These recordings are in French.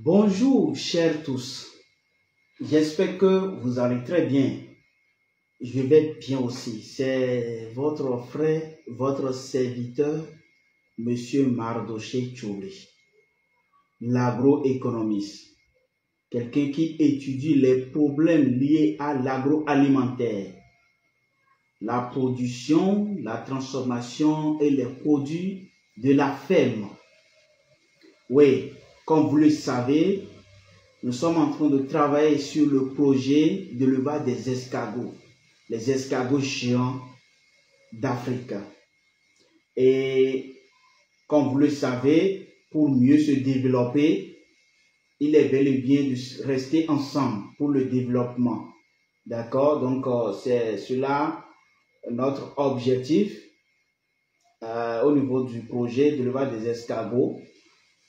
Bonjour chers tous, j'espère que vous allez très bien. Je vais bien aussi. C'est votre frère, votre serviteur, Monsieur Mardoché Tchoubli, l'agroéconomiste. Quelqu'un qui étudie les problèmes liés à l'agroalimentaire, la production, la transformation et les produits de la ferme. Oui, comme vous le savez, nous sommes en train de travailler sur le projet de l'élevage des escargots, les escargots géants d'Afrique. Et comme vous le savez, pour mieux se développer, il est bel et bien de rester ensemble pour le développement. D'accord? Donc, c'est cela notre objectif au niveau du projet de l'élevage des escargots.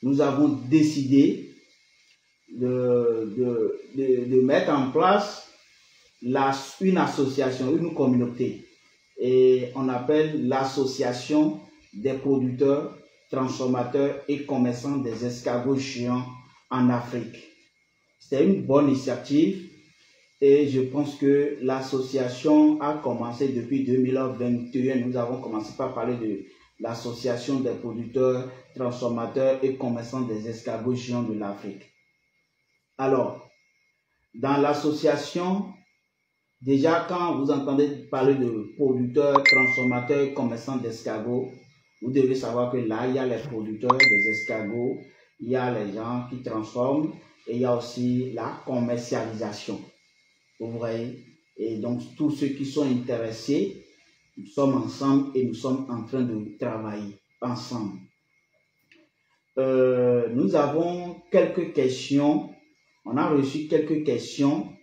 Nous avons décidé de mettre en place une association, une communauté. Et on appelle l'association des producteurs, transformateurs et commerçants des escargots géants en Afrique. C'est une bonne initiative et je pense que l'association a commencé depuis 2021. Nous avons commencé par parler de l'association des producteurs, transformateurs et commerçants des escargots géants de l'Afrique. Alors, dans l'association, déjà quand vous entendez parler de producteurs, transformateurs et commerçants d'escargots, vous devez savoir que là, il y a les producteurs des escargots, il y a les gens qui transforment et il y a aussi la commercialisation. Vous voyez? Et donc, tous ceux qui sont intéressés, nous sommes ensemble et nous sommes en train de travailler ensemble. Nous avons quelques questions. On a reçu quelques questions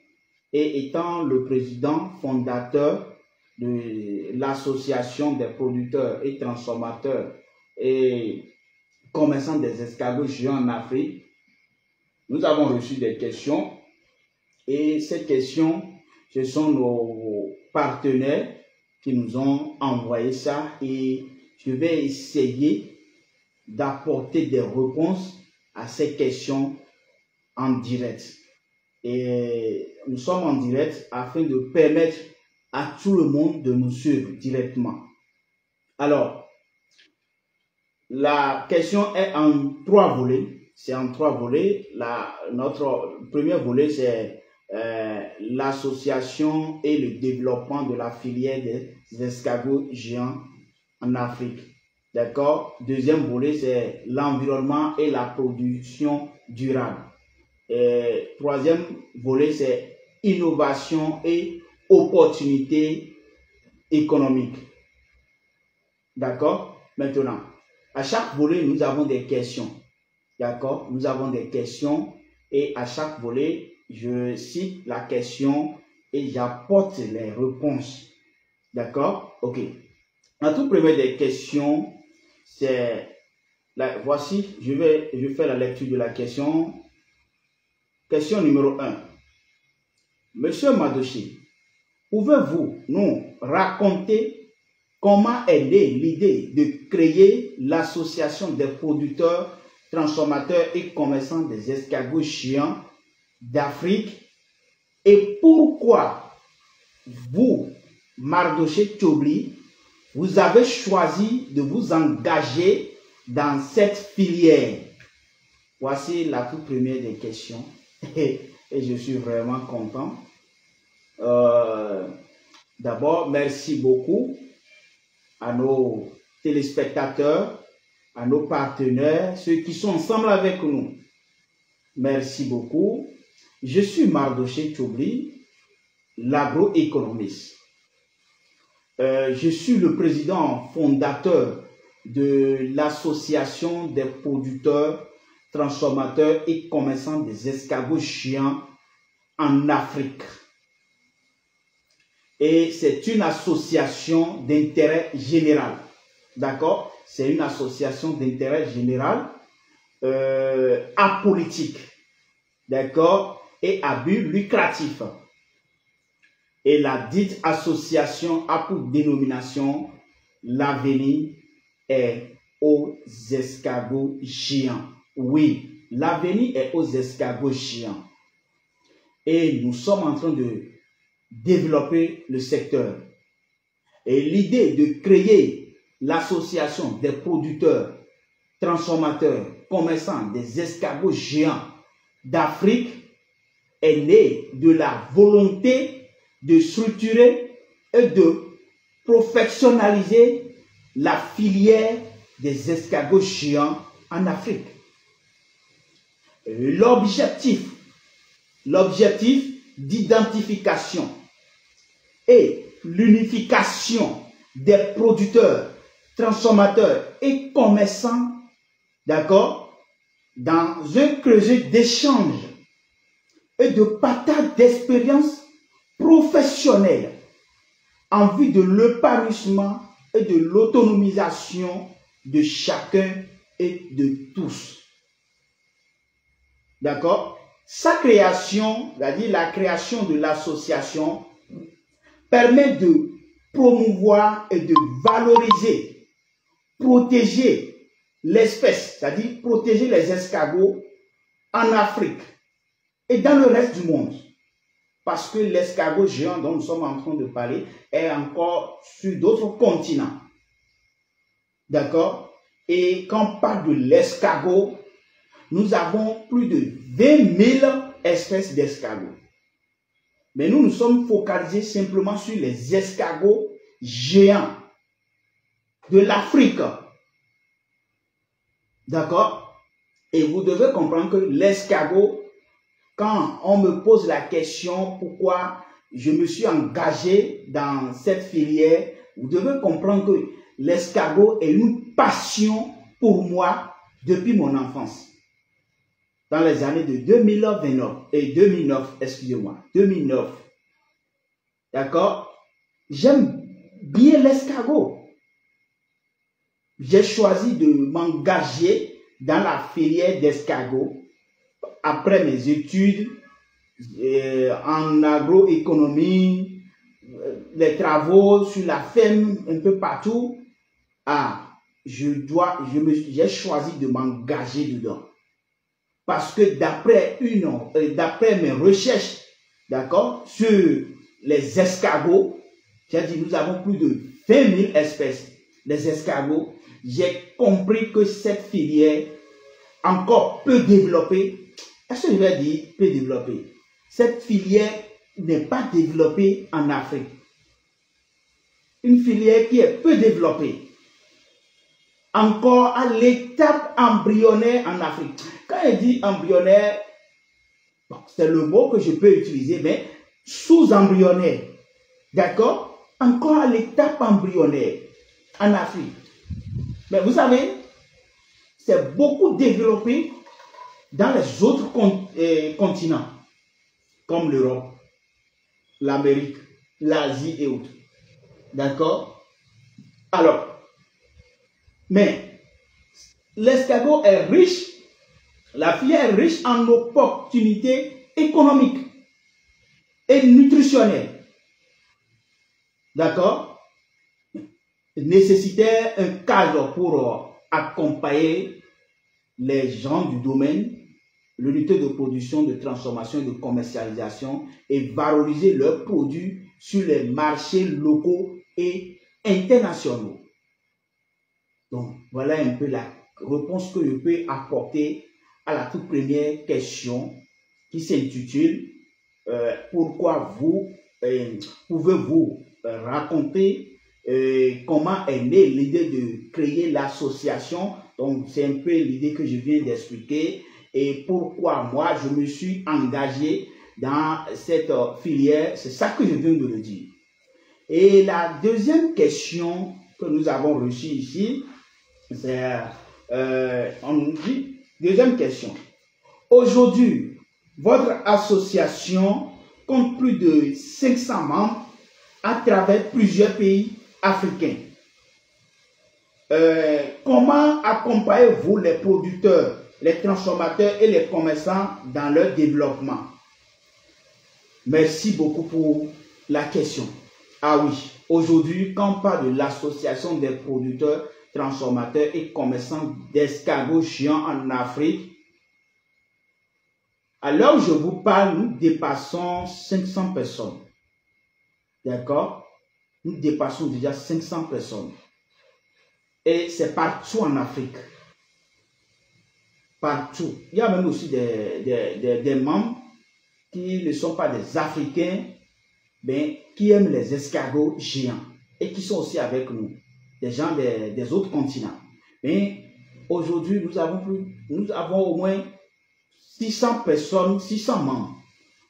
et étant le président fondateur de l'association des producteurs et transformateurs et commerçants des escargots géants en Afrique, nous avons reçu des questions et ces questions, ce sont nos partenaires qui nous ont envoyé ça et je vais essayer d'apporter des réponses à ces questions en direct. Et nous sommes en direct afin de permettre à tout le monde de nous suivre directement. Alors, la question est en 3 volets. C'est en 3 volets. Notre premier volet, c'est l'association et le développement de la filière des escargots géants en Afrique. D'accord? Deuxième volet, c'est l'environnement et la production durable. Et troisième volet, c'est innovation et opportunités économiques. D'accord? Maintenant, à chaque volet, nous avons des questions. D'accord? Nous avons des questions et à chaque volet, je cite la question et j'apporte les réponses. D'accord? Ok. La toute première des questions, c'est, voici, je vais faire la lecture de la question. Question numéro 1. Monsieur Mardoché, pouvez-vous nous raconter comment est née l'idée de créer l'association des producteurs, transformateurs et commerçants des escargots géants d'Afrique et pourquoi vous, Mardoché Tchoubli, vous avez choisi de vous engager dans cette filière? Voici la toute première des questions et je suis vraiment content. D'abord, merci beaucoup à nos téléspectateurs, à nos partenaires, ceux qui sont ensemble avec nous. Merci beaucoup. Je suis Mardoché Tchoubli, l'agroéconomiste. Je suis le président fondateur de l'association des producteurs, transformateurs et commerçants des escargots géants en Afrique. Et c'est une association d'intérêt général. D'accord? C'est une association d'intérêt général apolitique. D'accord? Et à but lucratif. Et la dite association a pour dénomination l'avenir est aux escargots géants. Oui, l'avenir est aux escargots géants. Et nous sommes en train de développer le secteur. Et l'idée de créer l'association des producteurs, transformateurs, commerçants des escargots géants d'Afrique est née de la volonté de structurer et de professionnaliser la filière des escargots géants en Afrique. L'objectif d'identification et l'unification des producteurs, transformateurs et commerçants, d'accord, dans un creuset d'échange et de partage d'expériences professionnelles en vue de l'épanouissement et de l'autonomisation de chacun et de tous. D'accord? Sa création, c'est-à-dire la création de l'association, permet de promouvoir et de valoriser, protéger l'espèce, c'est-à-dire protéger les escargots en Afrique et dans le reste du monde. Parce que l'escargot géant dont nous sommes en train de parler est encore sur d'autres continents. D'accord? Et quand on parle de l'escargot, nous avons plus de 20 000 espèces d'escargots. Mais nous nous sommes focalisés simplement sur les escargots géants de l'Afrique. D'accord? Et vous devez comprendre que l'escargot, quand on me pose la question pourquoi je me suis engagé dans cette filière, vous devez comprendre que l'escargot est une passion pour moi depuis mon enfance. Dans les années de 2009, excusez-moi, 2009. D'accord? J'aime bien l'escargot. J'ai choisi de m'engager dans la filière d'escargot après mes études en agroéconomie, les travaux sur la ferme un peu partout. J'ai choisi de m'engager dedans. Parce que d'après mes recherches, d'accord, sur les escargots, j'ai dit nous avons plus de 20 000 espèces d'escargots. J'ai compris que cette filière encore peu développée. Est-ce que je vais dire peu développée? Cette filière n'est pas développée en Afrique. Une filière qui est peu développée. Encore à l'étape embryonnaire en Afrique. Quand je dis embryonnaire, c'est le mot que je peux utiliser, mais sous-embryonnaire. D'accord? Encore à l'étape embryonnaire en Afrique. Mais vous savez, c'est beaucoup développé dans les autres continents, comme l'Europe, l'Amérique, l'Asie et autres. D'accord? Alors, mais l'escargot est riche, la filière est riche en opportunités économiques et nutritionnelles. D'accord? Nécessitait un cadre pour accompagner les gens du domaine, l'unité de production, de transformation et de commercialisation et valoriser leurs produits sur les marchés locaux et internationaux. Donc, voilà un peu la réponse que je peux apporter à la toute première question qui s'intitule pourquoi vous pouvez-vous raconter comment est née l'idée de créer l'association. Donc, c'est un peu l'idée que je viens d'expliquer et pourquoi moi, je me suis engagé dans cette filière. C'est ça que je viens de le dire. Et la deuxième question que nous avons reçue ici, c'est, on nous dit, deuxième question. Aujourd'hui, votre association compte plus de 500 membres à travers plusieurs pays africains. Comment accompagnez-vous les producteurs, les transformateurs et les commerçants dans leur développement? Merci beaucoup pour la question. Ah oui, aujourd'hui, quand on parle de l'association des producteurs, transformateurs et commerçants d'escargots géants en Afrique, À l'heure où je vous parle, nous dépassons 500 personnes. D'accord? Nous dépassons déjà 500 personnes. Et c'est partout en Afrique. Partout. Il y a même aussi des membres qui ne sont pas des Africains, mais qui aiment les escargots géants et qui sont aussi avec nous, des gens des autres continents. Mais aujourd'hui, nous avons au moins 600 personnes, 600 membres.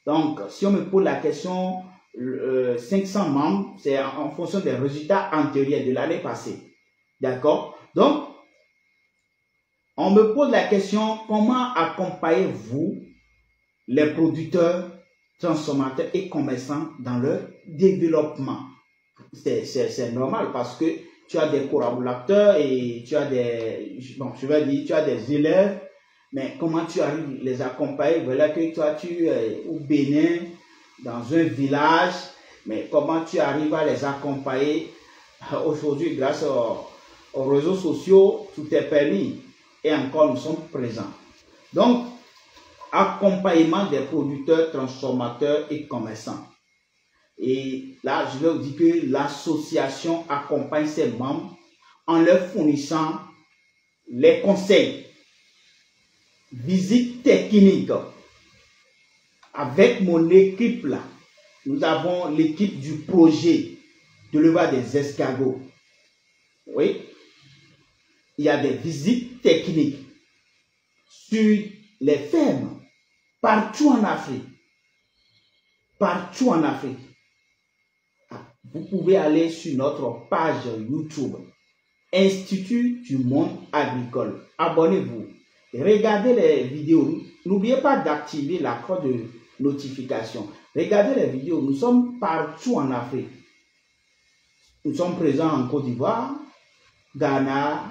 Donc, si on me pose la question, 500 membres, c'est en fonction des résultats antérieurs de l'année passée. D'accord? Donc, on me pose la question, comment accompagnez-vous les producteurs, transformateurs et commerçants dans leur développement? C'est normal parce que tu as des collaborateurs et tu as tu as des élèves, mais comment tu arrives à les accompagner? Voilà que toi, tu es au Bénin, dans un village, mais comment tu arrives à les accompagner? Aujourd'hui, grâce aux réseaux sociaux, tout est permis et encore nous sommes présents. Donc, accompagnement des producteurs, transformateurs et commerçants. Et là, je vais vous dire que l'association accompagne ses membres en leur fournissant les conseils, visites techniques. Avec mon équipe là, nous avons l'équipe du projet de l'élevage des escargots. Oui, il y a des visites techniques sur les fermes partout en Afrique. Partout en Afrique. Vous pouvez aller sur notre page YouTube, Institut du monde agricole. Abonnez-vous. Regardez les vidéos. N'oubliez pas d'activer la cloche de notification. Regardez les vidéos. Nous sommes partout en Afrique. Nous sommes présents en Côte d'Ivoire, Ghana,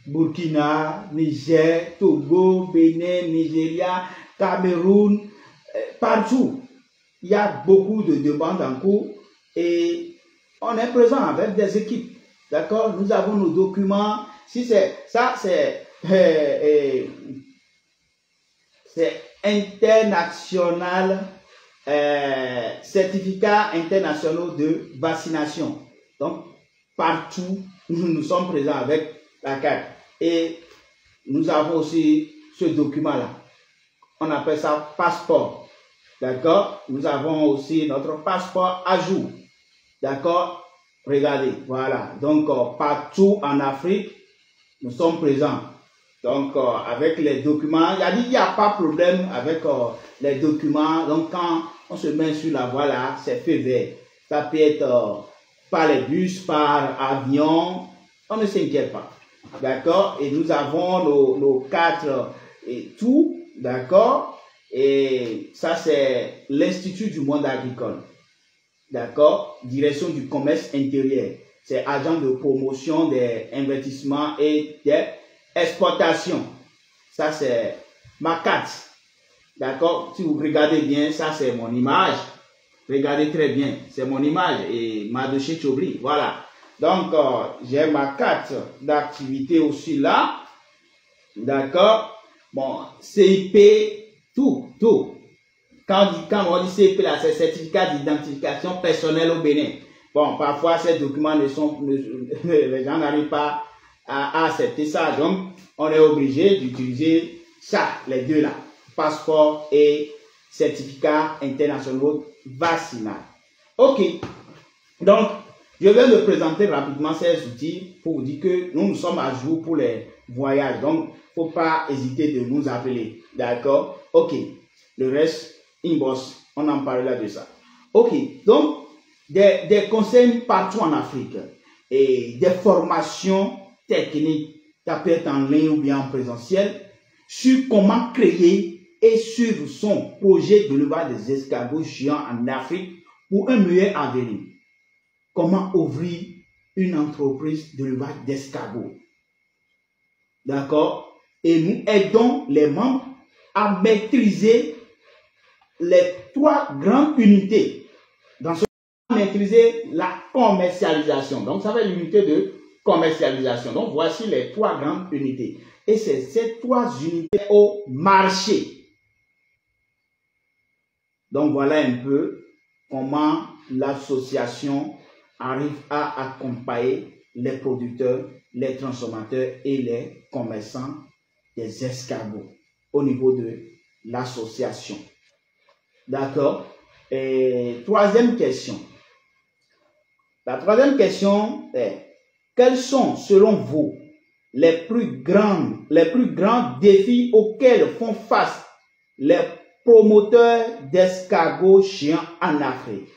Burkina, Niger, Togo, Bénin, Nigeria, Cameroun, partout. Il y a beaucoup de demandes en cours et on est présent avec des équipes. D'accord? Nous avons nos documents. Si c'est ça, c'est international, certificat international de vaccination. Donc, partout, nous sommes présents avec la carte. Et nous avons aussi ce document-là. On appelle ça passeport. D'accord? Nous avons aussi notre passeport à jour. D'accord? Regardez, voilà. Donc, partout en Afrique, nous sommes présents. Donc, avec les documents, il n'y a pas de problème avec les documents. Donc, quand on se met sur la voie là, c'est fait vert. Ça peut être par les bus, par avion. On ne s'inquiète pas. D'accord? Et nous avons nos cadres et tout. D'accord? Et ça, c'est l'Institut du monde agricole. D'accord? Direction du commerce intérieur. C'est agent de promotion des investissements et des exportations. Ça, c'est ma carte. D'accord? Si vous regardez bien, ça, c'est mon image. Regardez très bien. C'est mon image et Madoché Chobri. Voilà. Donc, j'ai ma carte d'activité aussi là. D'accord? Bon, CIP, tout. Quand on dit CIP là, c'est certificat d'identification personnelle au Bénin. Bon, parfois, ces documents les gens n'arrivent pas à accepter ça. Donc, on est obligé d'utiliser ça, les deux là. Passeport et certificat international vaccinal. Ok. Donc, je vais me présenter rapidement ces outils pour vous dire que nous sommes à jour pour les voyages. Donc, il ne faut pas hésiter de nous appeler. D'accord? Ok. Le reste, inbox, on en parlera de ça. Ok. Donc, des conseils partout en Afrique et des formations techniques, ça peut être en ligne ou bien en présentiel, sur comment créer et suivre son projet de l'élevage des escargots géants en Afrique pour un meilleur avenir. Comment ouvrir une entreprise de l'élevage d'escargots. D'accord? Et nous aidons les membres à maîtriser les 3 grandes unités. Dans ce cas, maîtriser la commercialisation. Donc, ça va être l'unité de commercialisation. Donc, voici les 3 grandes unités. Et c'est ces 3 unités au marché. Donc voilà un peu comment l'association arrive à accompagner les producteurs, les transformateurs et les commerçants des escargots au niveau de l'association. D'accord? Et troisième question. La troisième question est, quels sont, selon vous, les plus grands défis auxquels font face les promoteurs d'escargots géants en Afrique?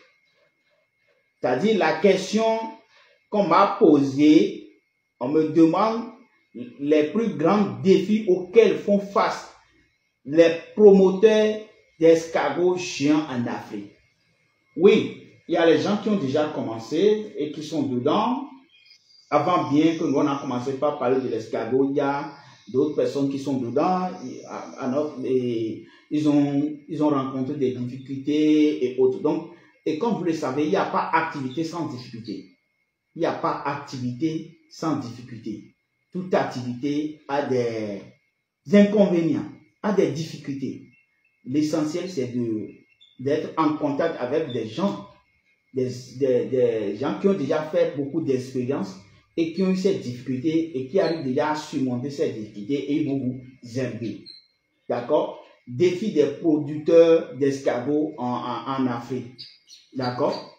C'est-à-dire la question qu'on m'a posée, on me demande les plus grands défis auxquels font face les promoteurs d'escargots géants en Afrique. Oui, il y a les gens qui ont déjà commencé et qui sont dedans. Avant bien que nous on a commencé par parler de l'escargot, il y a d'autres personnes qui sont dedans. Et ils ont rencontré des difficultés et autres. Donc, et comme vous le savez, il n'y a pas activité sans difficulté. Il n'y a pas activité sans difficulté. Toute activité a des inconvénients, a des difficultés. L'essentiel, c'est d'être en contact avec des gens, des gens qui ont déjà fait beaucoup d'expérience et qui ont eu ces difficultés et qui arrivent déjà à surmonter ces difficultés et ils vont vous aider. D'accord? Défi des producteurs d'escargots en Afrique. D'accord?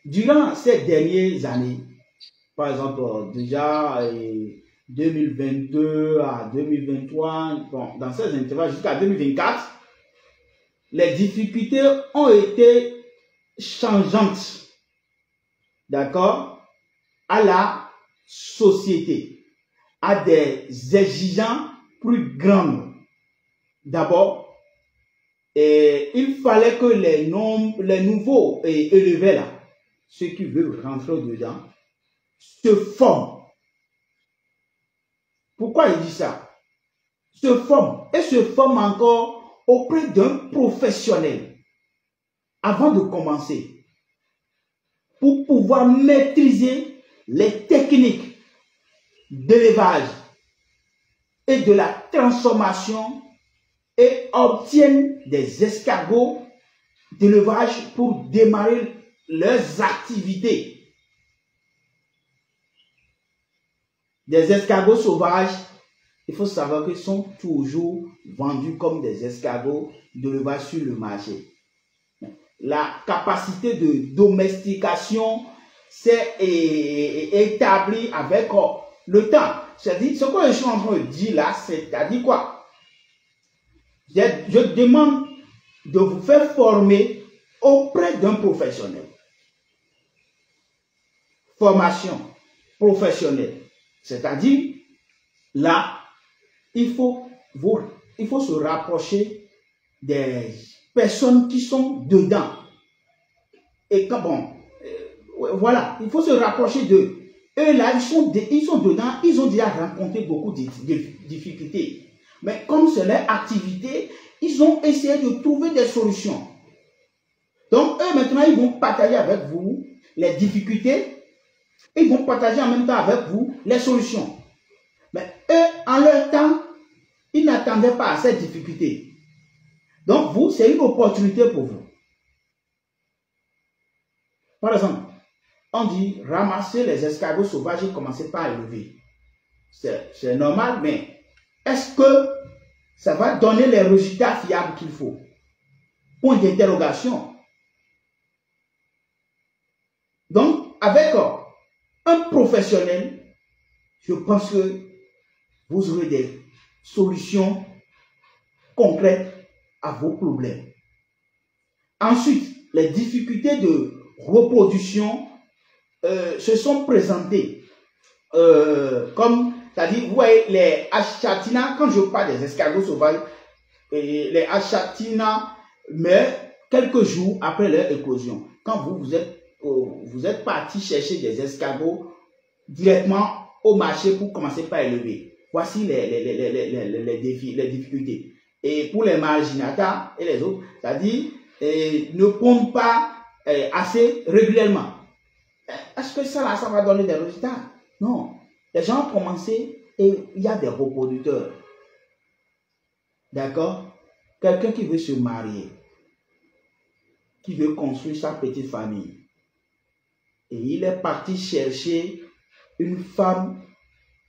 Durant ces dernières années, par exemple, déjà 2022 à 2023, bon, dans ces intervalles jusqu'à 2024, les difficultés ont été changeantes, d'accord, à la société, à des exigences plus grandes. D'abord, il fallait que les nouveaux élevés, là, ceux qui veulent rentrer dedans, se forment. Pourquoi il dit ça? Se forment et se forment encore auprès d'un professionnel avant de commencer pour pouvoir maîtriser les techniques d'élevage et de la transformation et obtiennent des escargots d'élevage pour démarrer leurs activités. Des escargots sauvages, il faut savoir qu'ils sont toujours vendus comme des escargots d'élevage sur le marché. La capacité de domestication s'est établie avec le temps. C'est-à-dire, ce que je suis en train de dire là, c'est-à-dire quoi? Je demande de vous faire former auprès d'un professionnel. Formation professionnelle. C'est-à-dire, là, il faut se rapprocher des personnes qui sont dedans. Et quand bon, voilà, il faut se rapprocher d'eux. Eux là, ils sont dedans, ils ont déjà rencontré beaucoup de difficultés. Mais comme c'est leur activité, ils ont essayé de trouver des solutions. Donc, eux maintenant, ils vont partager avec vous les difficultés. Ils vont partager en même temps avec vous les solutions. Mais eux, en leur temps, ils n'attendaient pas à cette difficulté. Donc, vous, c'est une opportunité pour vous. Par exemple, on dit ramasser les escargots sauvages et commencer par élever. C'est normal, mais est-ce que ça va donner les résultats fiables qu'il faut? Point d'interrogation. Donc, avec un professionnel, je pense que vous aurez des solutions concrètes à vos problèmes. Ensuite, les difficultés de reproduction se sont présentées comme, c'est-à-dire, vous voyez, les achatina, quand je parle des escargots sauvages, les achatina meurent quelques jours après leur éclosion. Quand vous êtes parti chercher des escargots directement au marché pour commencer par élever. Voici les défis, les difficultés. Et pour les marginata et les autres, c'est-à-dire ne pondent pas assez régulièrement. Est-ce que ça va donner des résultats? Non. Les gens ont commencé et il y a des reproducteurs. D'accord? Quelqu'un qui veut se marier, qui veut construire sa petite famille, et il est parti chercher une femme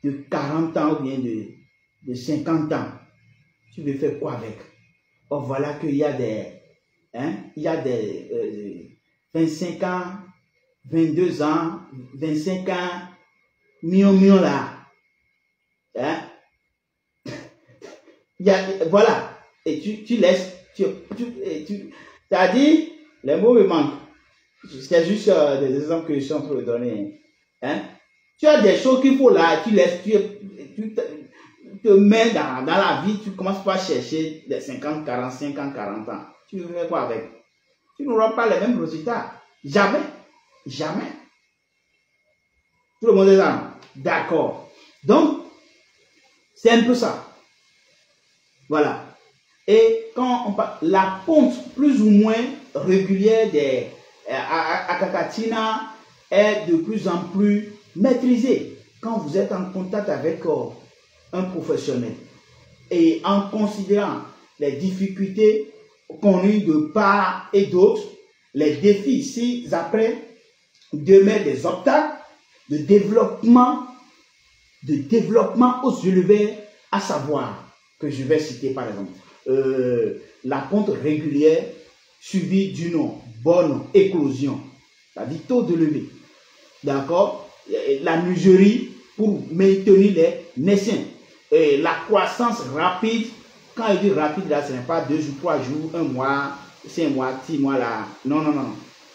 de 40 ans ou bien de 50 ans. Tu veux faire quoi avec? Oh, voilà qu'il y a des 25 ans, 22 ans, 25 ans, millions là. Hein? Voilà. Et tu laisses, c'est-à-dire, les mots me manquent. C'est juste des exemples que je suis en train de donner. Hein? Tu as des choses qu'il faut là, tu laisses, tu te mets dans la vie, tu commences pas à chercher les 50, 40, 50, 40 ans. Tu veux faire quoi avec? Tu n'auras pas les mêmes résultats. Jamais. Jamais. Tout le monde est là. D'accord. Donc, c'est un peu ça. Voilà. Et quand on parle, la ponte plus ou moins régulière des Akatina est de plus en plus maîtrisée quand vous êtes en contact avec un professionnel et en considérant les difficultés connues de part et d'autre, les défis ici après demeurent des obstacles de développement aux éleveurs, à savoir que je vais citer par exemple la ponte régulière suivie d'une bonne éclosion, c'est-à-dire taux de levée, d'accord, la menuiserie pour maintenir les naissains, et la croissance rapide. Quand je dis rapide là, ce n'est pas 2 jours, 3 jours, 1 mois, 5 mois, 6 mois là, non,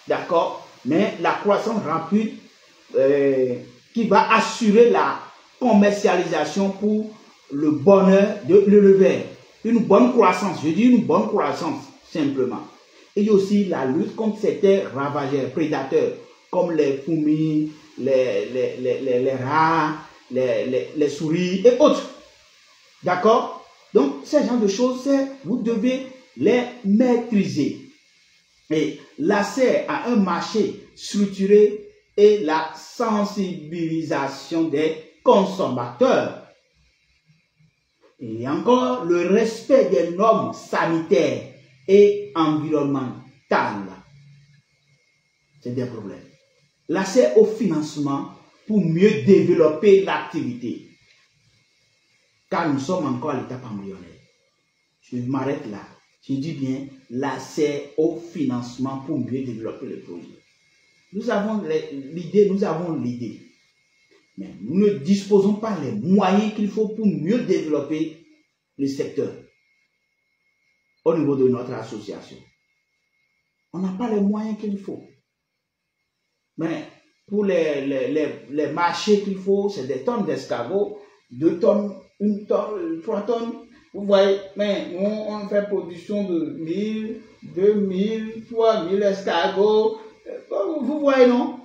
d'accord, mais la croissance rapide qui va assurer la commercialisation pour le bonheur de l'éleveur. Une bonne croissance, je dis une bonne croissance, simplement. Et aussi la lutte contre certains ravageurs, prédateurs, comme les fourmis, les rats, les souris et autres. D'accord? Donc, ce genre de choses, vous devez les maîtriser. Et l'accès à un marché structuré et la sensibilisation des consommateurs. Et encore, le respect des normes sanitaires et environnementales. C'est des problèmes. L'accès au financement pour mieux développer l'activité. Car nous sommes encore à l'étape embryonnaire. Je m'arrête là. Je dis bien l'accès au financement pour mieux développer le projet. Nous avons l'idée. Mais nous ne disposons pas des moyens qu'il faut pour mieux développer le secteur au niveau de notre association. On n'a pas les moyens qu'il faut. Mais pour les marchés qu'il faut, c'est des tonnes d'escargots, 2 tonnes, 1 tonne, 3 tonnes. Vous voyez, mais nous, on fait production de 1000, 2000, 3000 escargots. Vous voyez, non?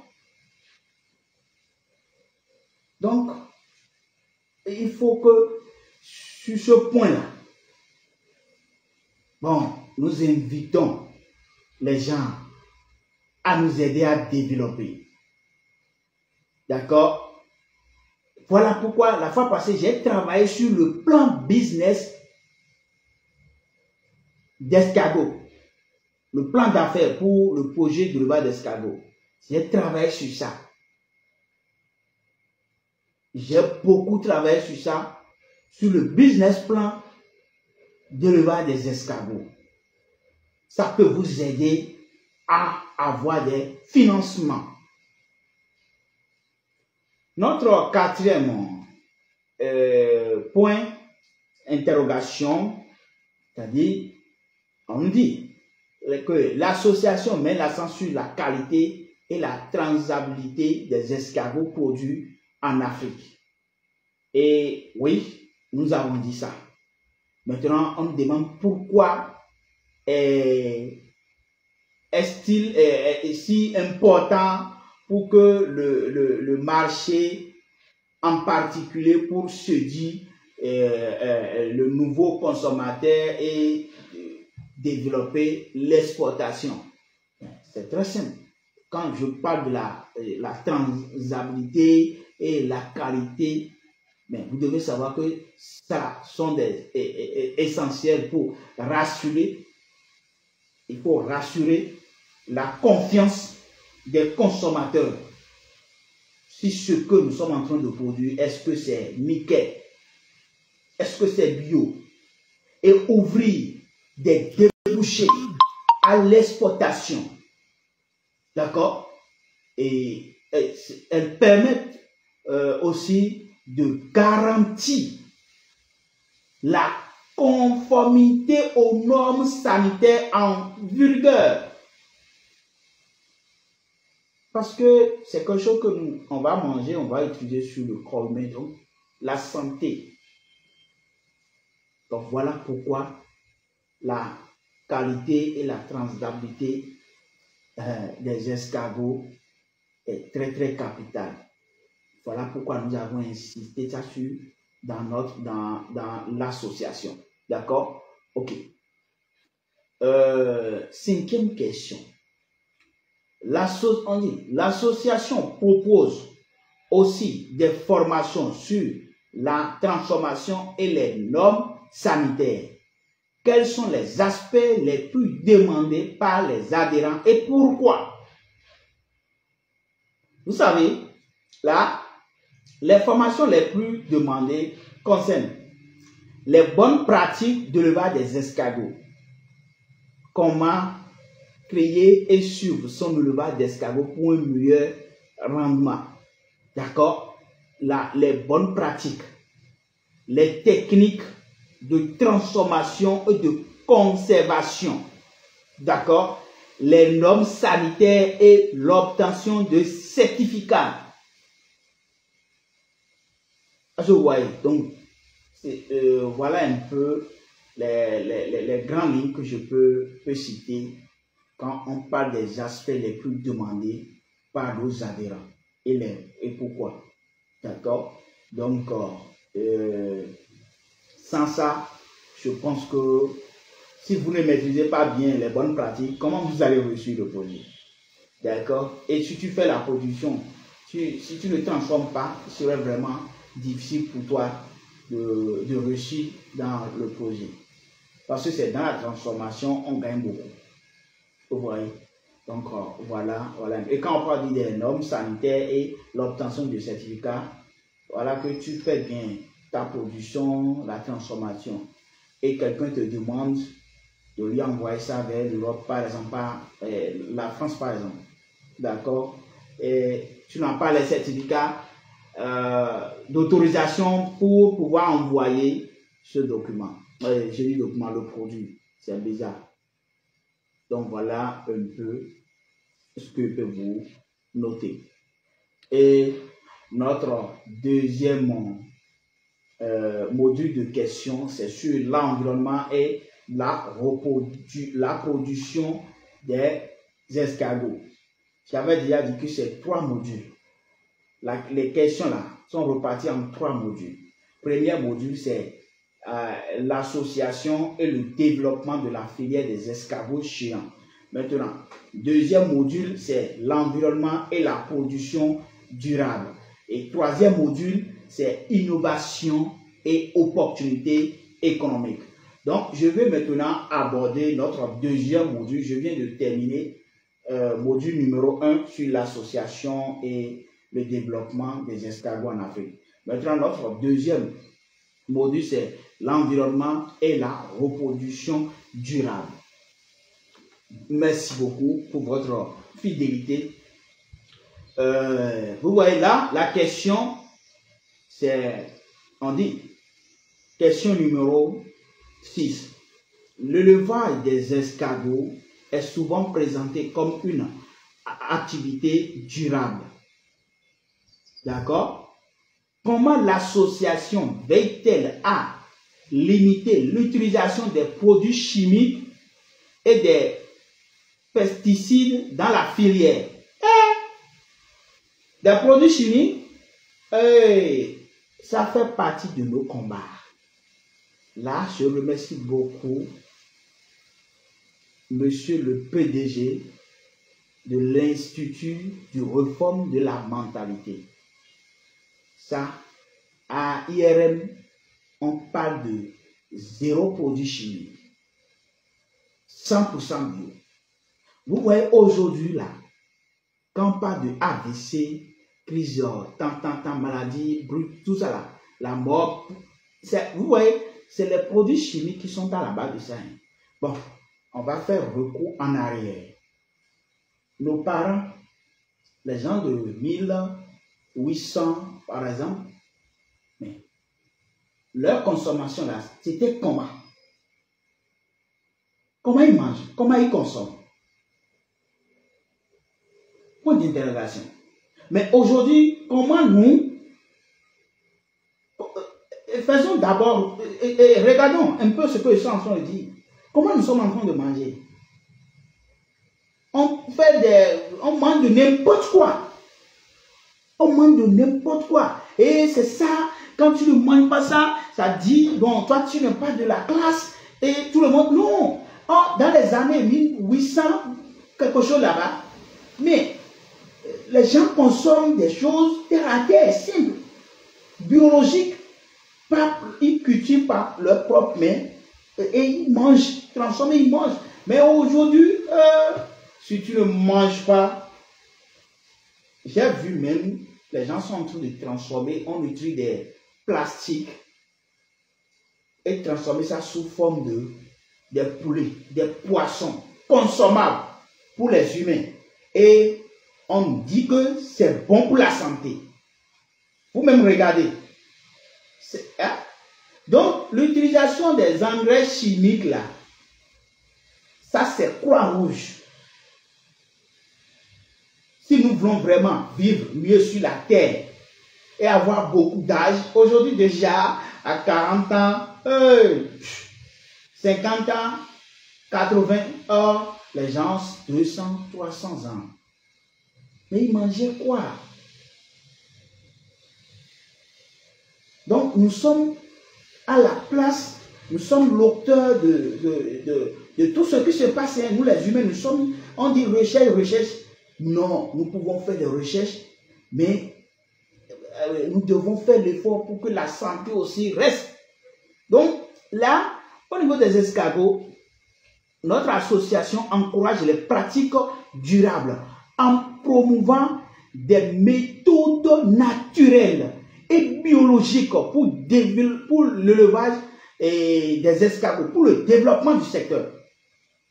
Donc, il faut que sur ce point-là, bon, nous invitons les gens à nous aider à développer. D'accord? Voilà pourquoi la fois passée, j'ai travaillé sur le plan business d'escargot. Le plan d'affaires pour le projet de l'élevage d'escargot. J'ai travaillé sur ça. J'ai beaucoup travaillé sur ça, sur le business plan d'élevage des escargots. Ça peut vous aider à avoir des financements. Notre 4e point, interrogation, c'est-à-dire, on dit que l'association met l'accent sur la qualité et la transabilité des escargots produits en Afrique. Et oui, nous avons dit ça. Maintenant, on nous demande pourquoi est-il si important pour que le marché, en particulier pour se dire le nouveau consommateur et développer l'exportation. C'est très simple. Quand je parle de la transabilité et la qualité Mais vous devez savoir que ça sont des essentiels pour rassurer. Il faut rassurer la confiance des consommateurs. Si ce que nous sommes en train de produire, est-ce que c'est nickel? Est-ce que c'est bio? Et ouvrir des débouchés à l'exportation. D'accord? Et elles permettent aussi de garantir la conformité aux normes sanitaires en vigueur. Parce que c'est quelque chose que on va manger, on va utiliser sur le corps humain, donc la santé. Donc voilà pourquoi la qualité et la transdabilité des escargots est très très capitale. Voilà pourquoi nous avons insisté là-dessus dans l'association. D'accord? Ok. Cinquième question. L'association propose aussi des formations sur la transformation et les normes sanitaires. Quels sont les aspects les plus demandés par les adhérents et pourquoi? Vous savez, là, les formations les plus demandées concernent les bonnes pratiques d'élevage des escargots. Comment créer et suivre son élevage d'escargots pour un meilleur rendement. D'accord? Les bonnes pratiques, les techniques de transformation et de conservation. D'accord? Les normes sanitaires et l'obtention de certificats. Je vois, donc, voilà un peu les grandes lignes que je peux citer quand on parle des aspects les plus demandés par nos adhérents et pourquoi. D'accord? Donc, sans ça, je pense que si vous ne maîtrisez pas bien les bonnes pratiques, comment vous allez réussir le projet? D'accord? Et si tu fais la production, si tu ne transformes pas, ce serait vraiment difficile pour toi de réussir dans le projet. Parce que c'est dans la transformation, on gagne beaucoup. Vous voyez? Donc, voilà. Et quand on parle des normes sanitaires et l'obtention de certificats, voilà que tu fais bien ta production, la transformation. Et quelqu'un te demande de lui envoyer ça vers l'Europe, par exemple, la France, par exemple. D'accord? Et tu n'as pas les certificats d'autorisation pour pouvoir envoyer ce document. Je dis document, le produit. C'est bizarre. Donc voilà un peu ce que je peux vous noter. Et notre deuxième module de questions, c'est sur l'environnement et la production des escargots. J'avais déjà dit que c'est 3 modules. Les questions là sont reparties en 3 modules. Premier module, c'est l'association et le développement de la filière des escargots géants. Maintenant, deuxième module, c'est l'environnement et la production durable. Et troisième module, c'est innovation et opportunités économiques. Donc, je vais maintenant aborder notre deuxième module. Je viens de terminer module numéro 1 sur l'association et le développement des escargots en Afrique. Maintenant, notre deuxième module, c'est l'environnement et la reproduction durable. Merci beaucoup pour votre fidélité. Vous voyez là, la question, c'est, on dit, question numéro 6. L'élevage des escargots est souvent présenté comme une activité durable. D'accord? Comment l'association veille-t-elle à limiter l'utilisation des produits chimiques et des pesticides dans la filière? Des produits chimiques, ça fait partie de nos combats. Là, je remercie beaucoup Monsieur le PDG de l'Institut du réforme de la mentalité. Ça, À IRM, on parle de zéro produit chimique, 100% bio. Vous voyez aujourd'hui là, quand on parle de AVC, crise, maladie, brute, tout ça là, la mort, vous voyez, c'est les produits chimiques qui sont à la base de ça. Bon, on va faire recours en arrière. Nos parents, les gens de 1800 par exemple, mais leur consommation là, c'était comment? Comment ils mangent? Comment ils consomment? Point d'interrogation. Mais aujourd'hui, comment nous faisons d'abord, regardons un peu ce que je suis en train de dire. Comment nous sommes en train de manger? On mange de n'importe quoi. On mange de n'importe quoi. Et c'est ça, quand tu ne manges pas ça, ça dit, bon, toi tu n'es pas de la classe. Et tout le monde, non. Oh, dans les années 1800, quelque chose là-bas. Mais les gens consomment des choses terre à terre, simples, biologiques. Ils cultivent par leurs propres mains et ils mangent, transforment, ils mangent. Mais aujourd'hui, si tu ne manges pas, j'ai vu même, les gens sont en train de transformer, on utilise des plastiques et transformer ça sous forme de des poulets, des poissons consommables pour les humains. Et on dit que c'est bon pour la santé. Vous-même regardez. Hein? Donc, l'utilisation des engrais chimiques, là, ça c'est Croix-Rouge. Si nous voulons vraiment vivre mieux sur la terre et avoir beaucoup d'âge, aujourd'hui déjà, à 40 ans, 50 ans, 80 ans, les gens 200, 300 ans. Mais ils mangeaient quoi? Donc, nous sommes à la place, nous sommes l'auteur de tout ce qui se passe. Nous, les humains, nous sommes, on dit recherche, recherche. Non, nous pouvons faire des recherches, mais nous devons faire l'effort pour que la santé aussi reste. Donc, là, au niveau des escargots, notre association encourage les pratiques durables en promouvant des méthodes naturelles et biologiques pour l'élevage des escargots, pour le développement du secteur.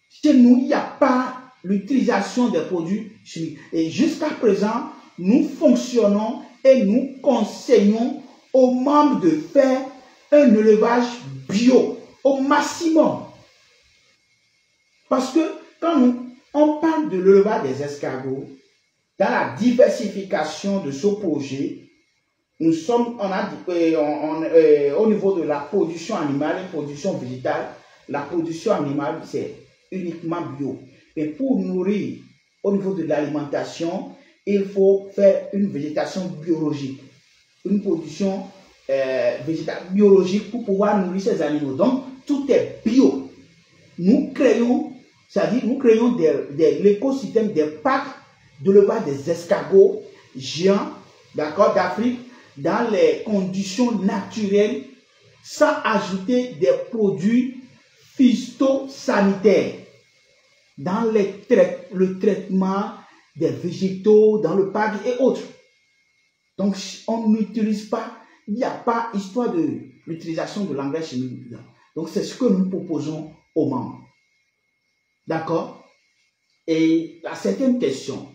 Chez nous, il n'y a pas l'utilisation des produits chimiques. Et jusqu'à présent, nous fonctionnons et nous conseillons aux membres de faire un élevage bio au maximum. Parce que quand on parle de l'élevage des escargots, dans la diversification de ce projet, nous sommes, au niveau de la production animale et production végétale, la production animale, c'est uniquement bio. Et pour nourrir au niveau de l'alimentation, il faut faire une végétation biologique, une production végétale biologique pour pouvoir nourrir ces animaux. Donc, tout est bio. Nous créons, c'est-à-dire nous créons l'écosystème des parcs de l'élevage des escargots géants, d'accord, d'Afrique, dans les conditions naturelles, sans ajouter des produits phytosanitaires, dans le traitement des végétaux, dans le parc et autres. Donc, on n'utilise pas, il n'y a pas histoire de l'utilisation de l'engrais chimique. Donc, c'est ce que nous proposons aux membres. D'accord? Et la septième question,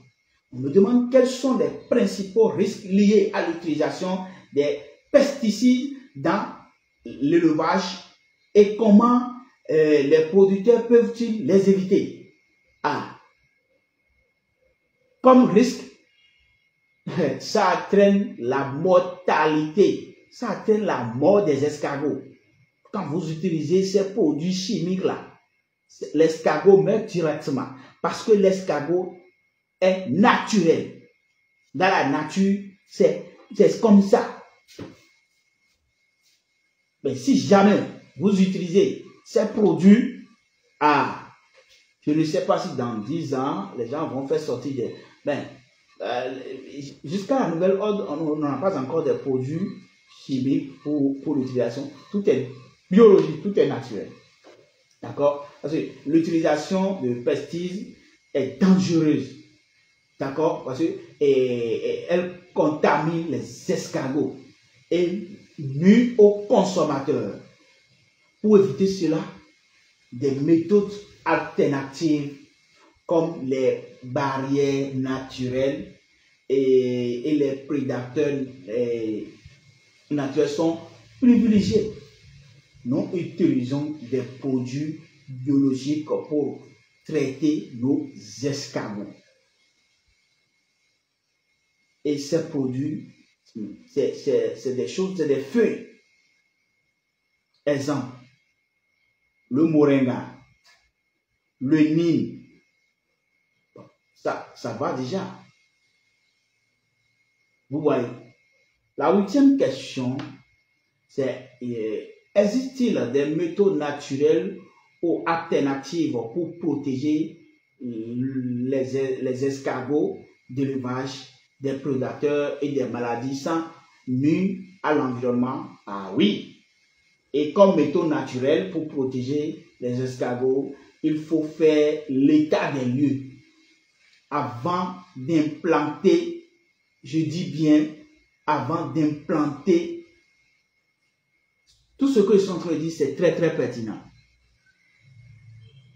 on me demande quels sont les principaux risques liés à l'utilisation des pesticides dans l'élevage et comment les producteurs peuvent-ils les éviter. Comme risque, ça entraîne la mortalité, ça entraîne la mort des escargots. Quand vous utilisez ces produits chimiques-là, l'escargot meurt directement parce que l'escargot est naturel. Dans la nature, c'est comme ça. Mais si jamais vous utilisez ces produits, je ne sais pas si dans 10 ans, les gens vont faire sortir des... jusqu'à la nouvelle ordre, on n'a pas encore des produits chimiques pour l'utilisation. Tout est biologique, tout est naturel. D'accord? Parce que l'utilisation de pesticides est dangereuse. D'accord? Parce que elle contamine les escargots et nuit aux consommateurs. Pour éviter cela, des méthodes alternatives comme les barrières naturelles et les prédateurs naturels sont privilégiés. Nous utilisons des produits biologiques pour traiter nos escargots. Et ces produits, c'est des choses, c'est des feuilles. Exemple, le moringa, le nîmes, ça va déjà. Vous voyez. La 8e question, c'est existe-t-il des méthodes naturelles ou alternatives pour protéger les escargots d'élevage, des prédateurs et des maladies sans nuire à l'environnement? Ah oui. Et comme méthode naturelle pour protéger les escargots, il faut faire l'état des lieux avant d'implanter, je dis bien avant d'implanter. Tout ce que je suis en train de dire, c'est très très pertinent.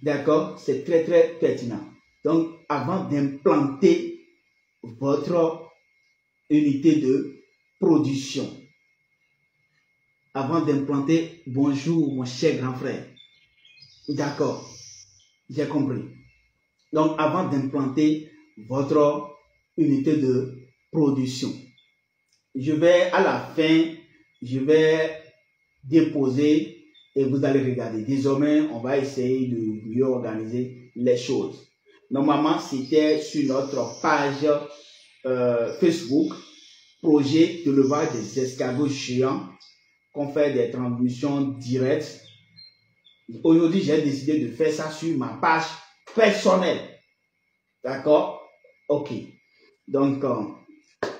D'accord? C'est très très pertinent. Donc, avant d'implanter votre unité de production, avant d'implanter, bonjour mon cher grand frère. D'accord, j'ai compris. Donc, avant d'implanter votre unité de production, je vais à la fin, je vais déposer et vous allez regarder. Désormais, on va essayer de mieux organiser les choses. Normalement, c'était sur notre page Facebook, projet de l'élevage des escargots géants, qu'on fait des transmissions directes. Aujourd'hui, j'ai décidé de faire ça sur ma page personnelle. D'accord? Ok. Donc,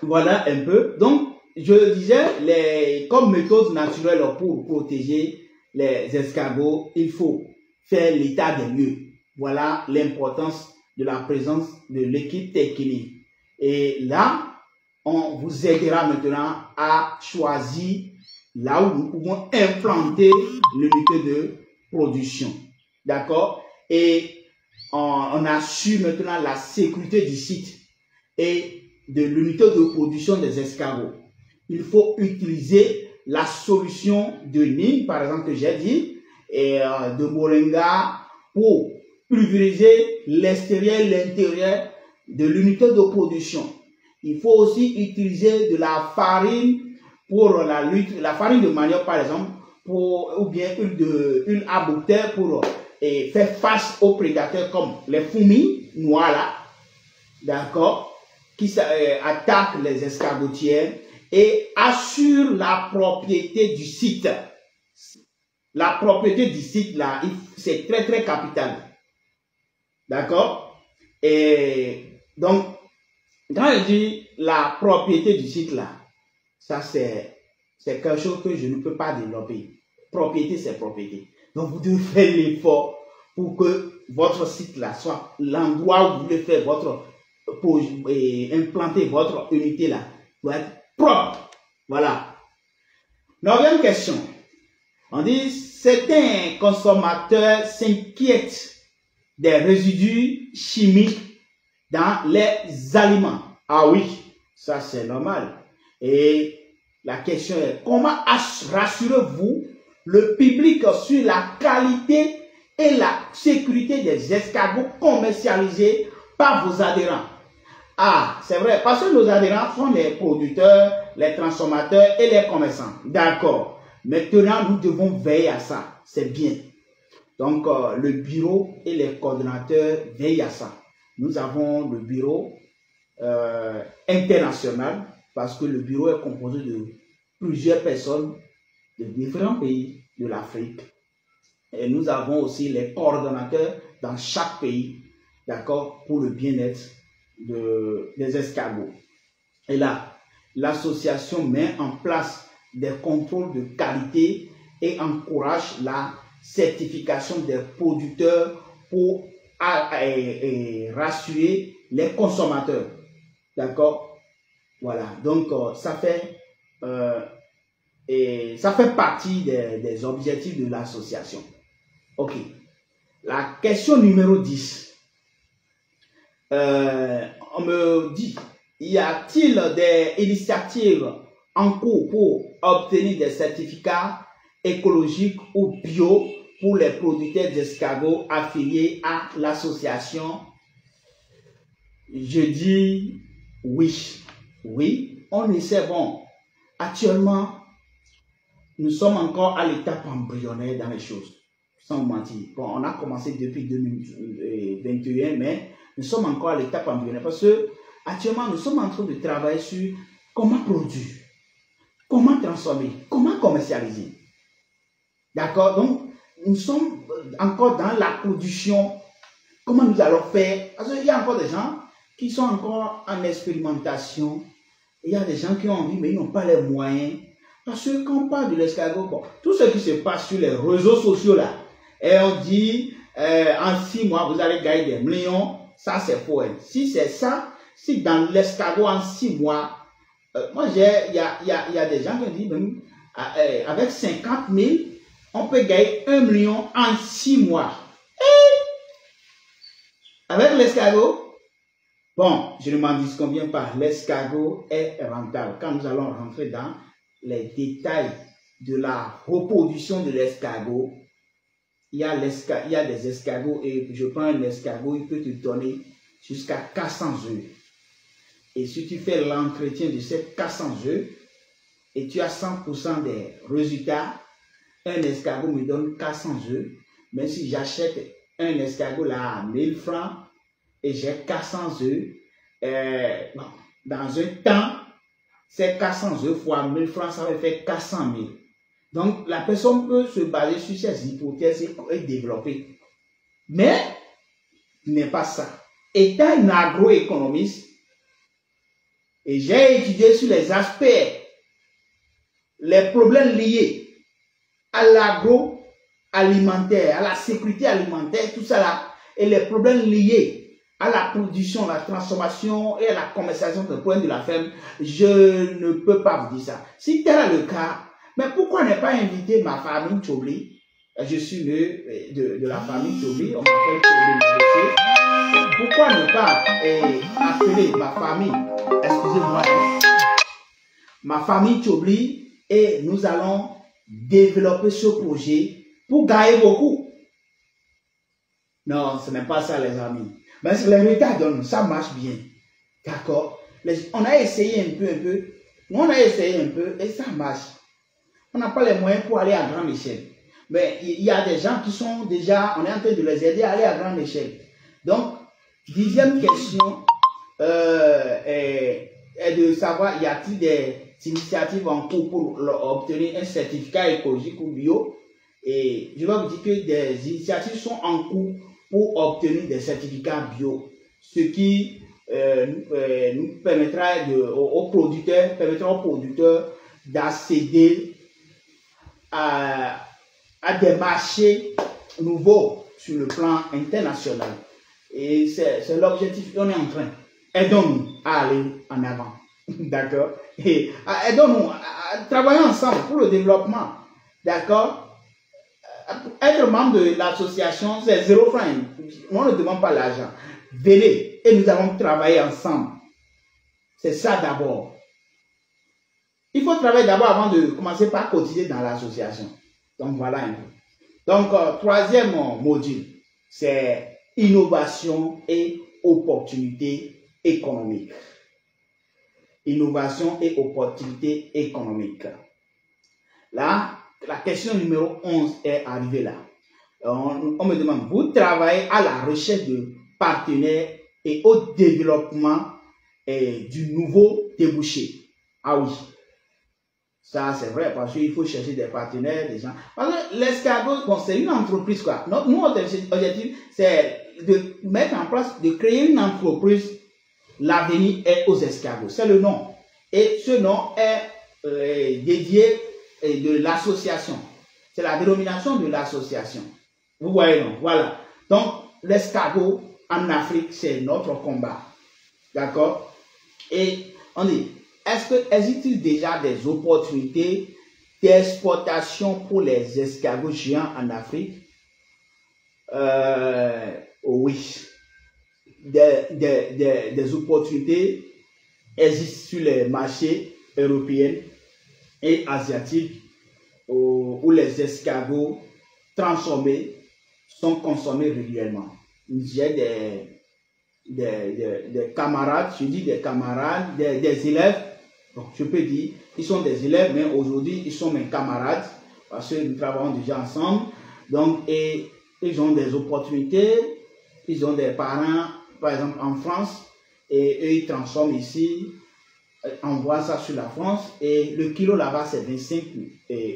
voilà un peu. Donc, je disais, comme méthode naturelle pour protéger les escargots, il faut faire l'état des lieux. Voilà l'importance de la présence de l'équipe technique. Et là, on vous aidera maintenant à choisir là où nous pouvons implanter l'unité de production. D'accord? Et on assure maintenant la sécurité du site et de l'unité de production des escargots. Il faut utiliser la solution de Nîmes, par exemple, que j'ai dit, et de Moringa pour privilégier l'extérieur et l'intérieur de l'unité de production. Il faut aussi utiliser de la farine pour la lutte, la farine de manioc par exemple, ou bien huile à bouteille pour faire face aux prédateurs comme les fourmis noires là, d'accord, qui attaquent les escargotières et assure la propriété du site. La propriété du site là, c'est très très capital. D'accord? Et donc, quand je dis la propriété du site là, ça c'est quelque chose que je ne peux pas développer. Propriété, c'est propriété. Donc, vous devez faire l'effort pour que votre site là soit l'endroit où vous voulez faire pour implanter votre unité là, doit être propre. Voilà. 9e question. On dit, certains consommateurs s'inquiètent des résidus chimiques dans les aliments. Ah oui, ça c'est normal. Et la question est, comment rassurez-vous le public sur la qualité et la sécurité des escargots commercialisés par vos adhérents? Ah, c'est vrai, parce que nos adhérents sont les producteurs, les transformateurs et les commerçants. D'accord. Maintenant, nous devons veiller à ça. C'est bien. Donc, le bureau et les coordonnateurs veillent à ça. Nous avons le bureau international parce que le bureau est composé de plusieurs personnes de différents pays de l'Afrique. Et nous avons aussi les coordonnateurs dans chaque pays, d'accord, pour le bien-être des escargots. Et là, l'association met en place des contrôles de qualité et encourage la certification des producteurs pour rassurer les consommateurs. D'accord? Voilà. Donc, ça fait partie des objectifs de l'association. OK. La question numéro 10. On me dit, y a-t-il des initiatives en cours pour obtenir des certificats écologiques ou bio pour les producteurs d'escargots affiliés à l'association? Je dis oui. Oui, on essaie. Bon, actuellement, nous sommes encore à l'étape embryonnaire dans les choses, sans mentir. Bon, on a commencé depuis 2021, mais nous sommes encore à l'étape embryonnaire parce que actuellement, nous sommes en train de travailler sur comment produire, comment transformer, comment commercialiser. D'accord? Donc, nous sommes encore dans la production. Comment nous allons faire? Parce qu'il y a encore des gens qui sont encore en expérimentation. Il y a des gens qui ont envie, mais ils n'ont pas les moyens. Parce que quand on parle de l'escargot, bon, tout ce qui se passe sur les réseaux sociaux là, et on dit en 6 mois, vous allez gagner des millions, ça c'est faux. Hein. Si c'est ça, si dans l'escargot en 6 mois, moi il y a des gens qui disent, avec 50 000, on peut gagner 1 million en 6 mois. Et avec l'escargot, bon, je ne m'en dis combien pas, l'escargot est rentable. Quand nous allons rentrer dans les détails de la reproduction de l'escargot, il y a des escargots et je prends un escargot, il peut te donner jusqu'à 400 œufs. Et si tu fais l'entretien de ces 400 œufs et tu as 100% des résultats, un escargot me donne 400 œufs. Mais si j'achète un escargot là à 1000 francs et j'ai 400 œufs, dans un temps, ces 400 œufs fois 1000 francs, ça va faire 400 000. Donc, la personne peut se baser sur ces hypothèses et développer. Mais, ce n'est pas ça. Étant un agroéconomiste, et j'ai étudié sur les aspects, les problèmes liés à l'agroalimentaire, à la sécurité alimentaire, tout ça là, et les problèmes liés à la production, la transformation et à la commercialisation des produits de la ferme, je ne peux pas vous dire ça. Si tel est le cas, mais pourquoi ne pas inviter ma famille Tchobli? Je suis de la famille Tchobli, on m'appelle Tchobli. Pourquoi ne pas appeler ma famille, excusez-moi, ma famille Tchobli, et nous allons développer ce projet pour gagner beaucoup? Non, ce n'est pas ça les amis. Mais les résultats donnent, ça marche bien. D'accord? On a essayé un peu. On a essayé un peu et ça marche. On n'a pas les moyens pour aller à grande échelle. Mais il y a des gens qui sont déjà, on est en train de les aider à aller à grande échelle. Donc, 10e question est de savoir, y a-t-il des initiatives en cours pour obtenir un certificat écologique ou bio? Et je vais vous dire que des initiatives sont en cours pour obtenir des certificats bio, ce qui nous permettra aux producteurs d'accéder à des marchés nouveaux sur le plan international. Et c'est l'objectif qu'on est en train. Aidons-nous à aller en avant. D'accord? Et aidons-nous à travailler ensemble pour le développement. D'accord? Être membre de l'association, c'est 0 francs. On ne demande pas l'argent. Venez et nous allons travailler ensemble. C'est ça d'abord. Il faut travailler d'abord avant de commencer par cotiser dans l'association. Donc voilà un peu. Donc, 3e module, c'est innovation et opportunités économiques. Innovation et opportunités économiques. Là, la question numéro 11 est arrivée là. On me demande, vous travaillez à la recherche de partenaires et au développement du nouveau débouché. Ah oui, ça c'est vrai parce qu'il faut chercher des partenaires, des gens. Parce que l'escargot, bon, c'est une entreprise quoi. Notre objectif, c'est de mettre en place, de créer une entreprise. L'avenir est aux escargots. C'est le nom. Et ce nom est dédié de l'association. C'est la dénomination de l'association. Vous voyez, non? Voilà. Donc, l'escargot en Afrique, c'est notre combat. D'accord? Et on dit, est-ce qu'il existe déjà des opportunités d'exportation pour les escargots géants en Afrique? Oui. Des opportunités existent sur les marchés européens et asiatiques où les escargots transformés sont consommés régulièrement. J'ai des camarades, je dis des camarades, des élèves, donc je peux dire, ils sont des élèves, mais aujourd'hui ils sont mes camarades parce que nous travaillons déjà ensemble. Donc, et ils ont des opportunités, ils ont des parents, par exemple en France, et eux ils transforment ici, envoient ça sur la France, et le kilo là-bas c'est 25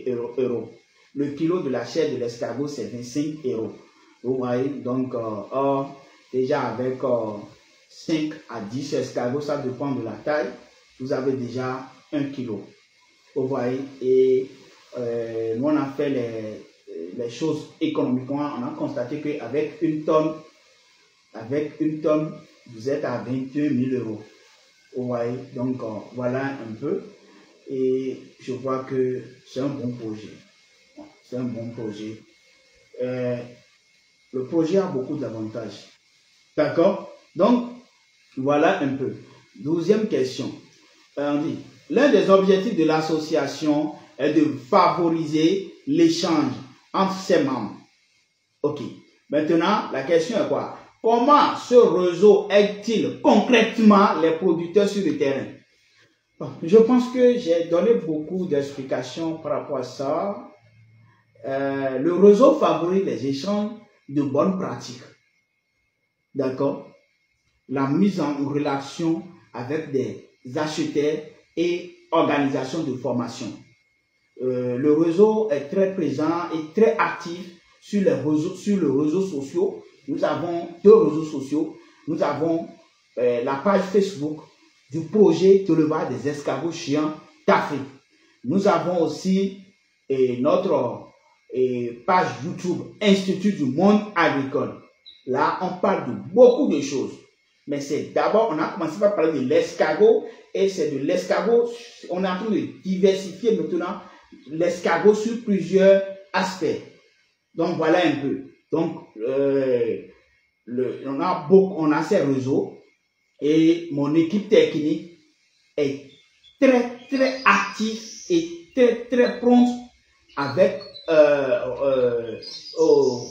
euros. Le kilo de la chair de l'escargot c'est 25 euros. Vous voyez, donc déjà avec 5 à 10 escargots, ça dépend de la taille, vous avez déjà 1 kilo. Vous voyez, et nous on a fait les choses économiquement, on a constaté qu'avec une tonne, vous êtes à 22 000 euros. Vous voyez, donc voilà un peu, et je vois que c'est un bon projet. C'est un bon projet. Le projet a beaucoup d'avantages. D'accord? Donc, voilà un peu. 12e question. On dit, l'un des objectifs de l'association est de favoriser l'échange entre ses membres. Ok. Maintenant, la question est quoi? Comment ce réseau aide-t-il concrètement les producteurs sur le terrain? Bon, je pense que j'ai donné beaucoup d'explications par rapport à ça. Le réseau favorise les échanges de bonnes pratiques. D'accord? La mise en relation avec des acheteurs et organisations de formation. Le réseau est très présent et très actif sur les réseaux sociaux. Nous avons 2 réseaux sociaux. Nous avons la page Facebook du projet d'élevage des escargots géants d'Afrique. Nous avons aussi notre page YouTube Institut du monde agricole. Là, on parle de beaucoup de choses. Mais c'est d'abord, on a commencé par parler de l'escargot et c'est de l'escargot. On est en train de diversifier maintenant l'escargot sur plusieurs aspects. Donc voilà un peu. Donc on a ces réseaux et mon équipe technique est très très active et très très prompte avec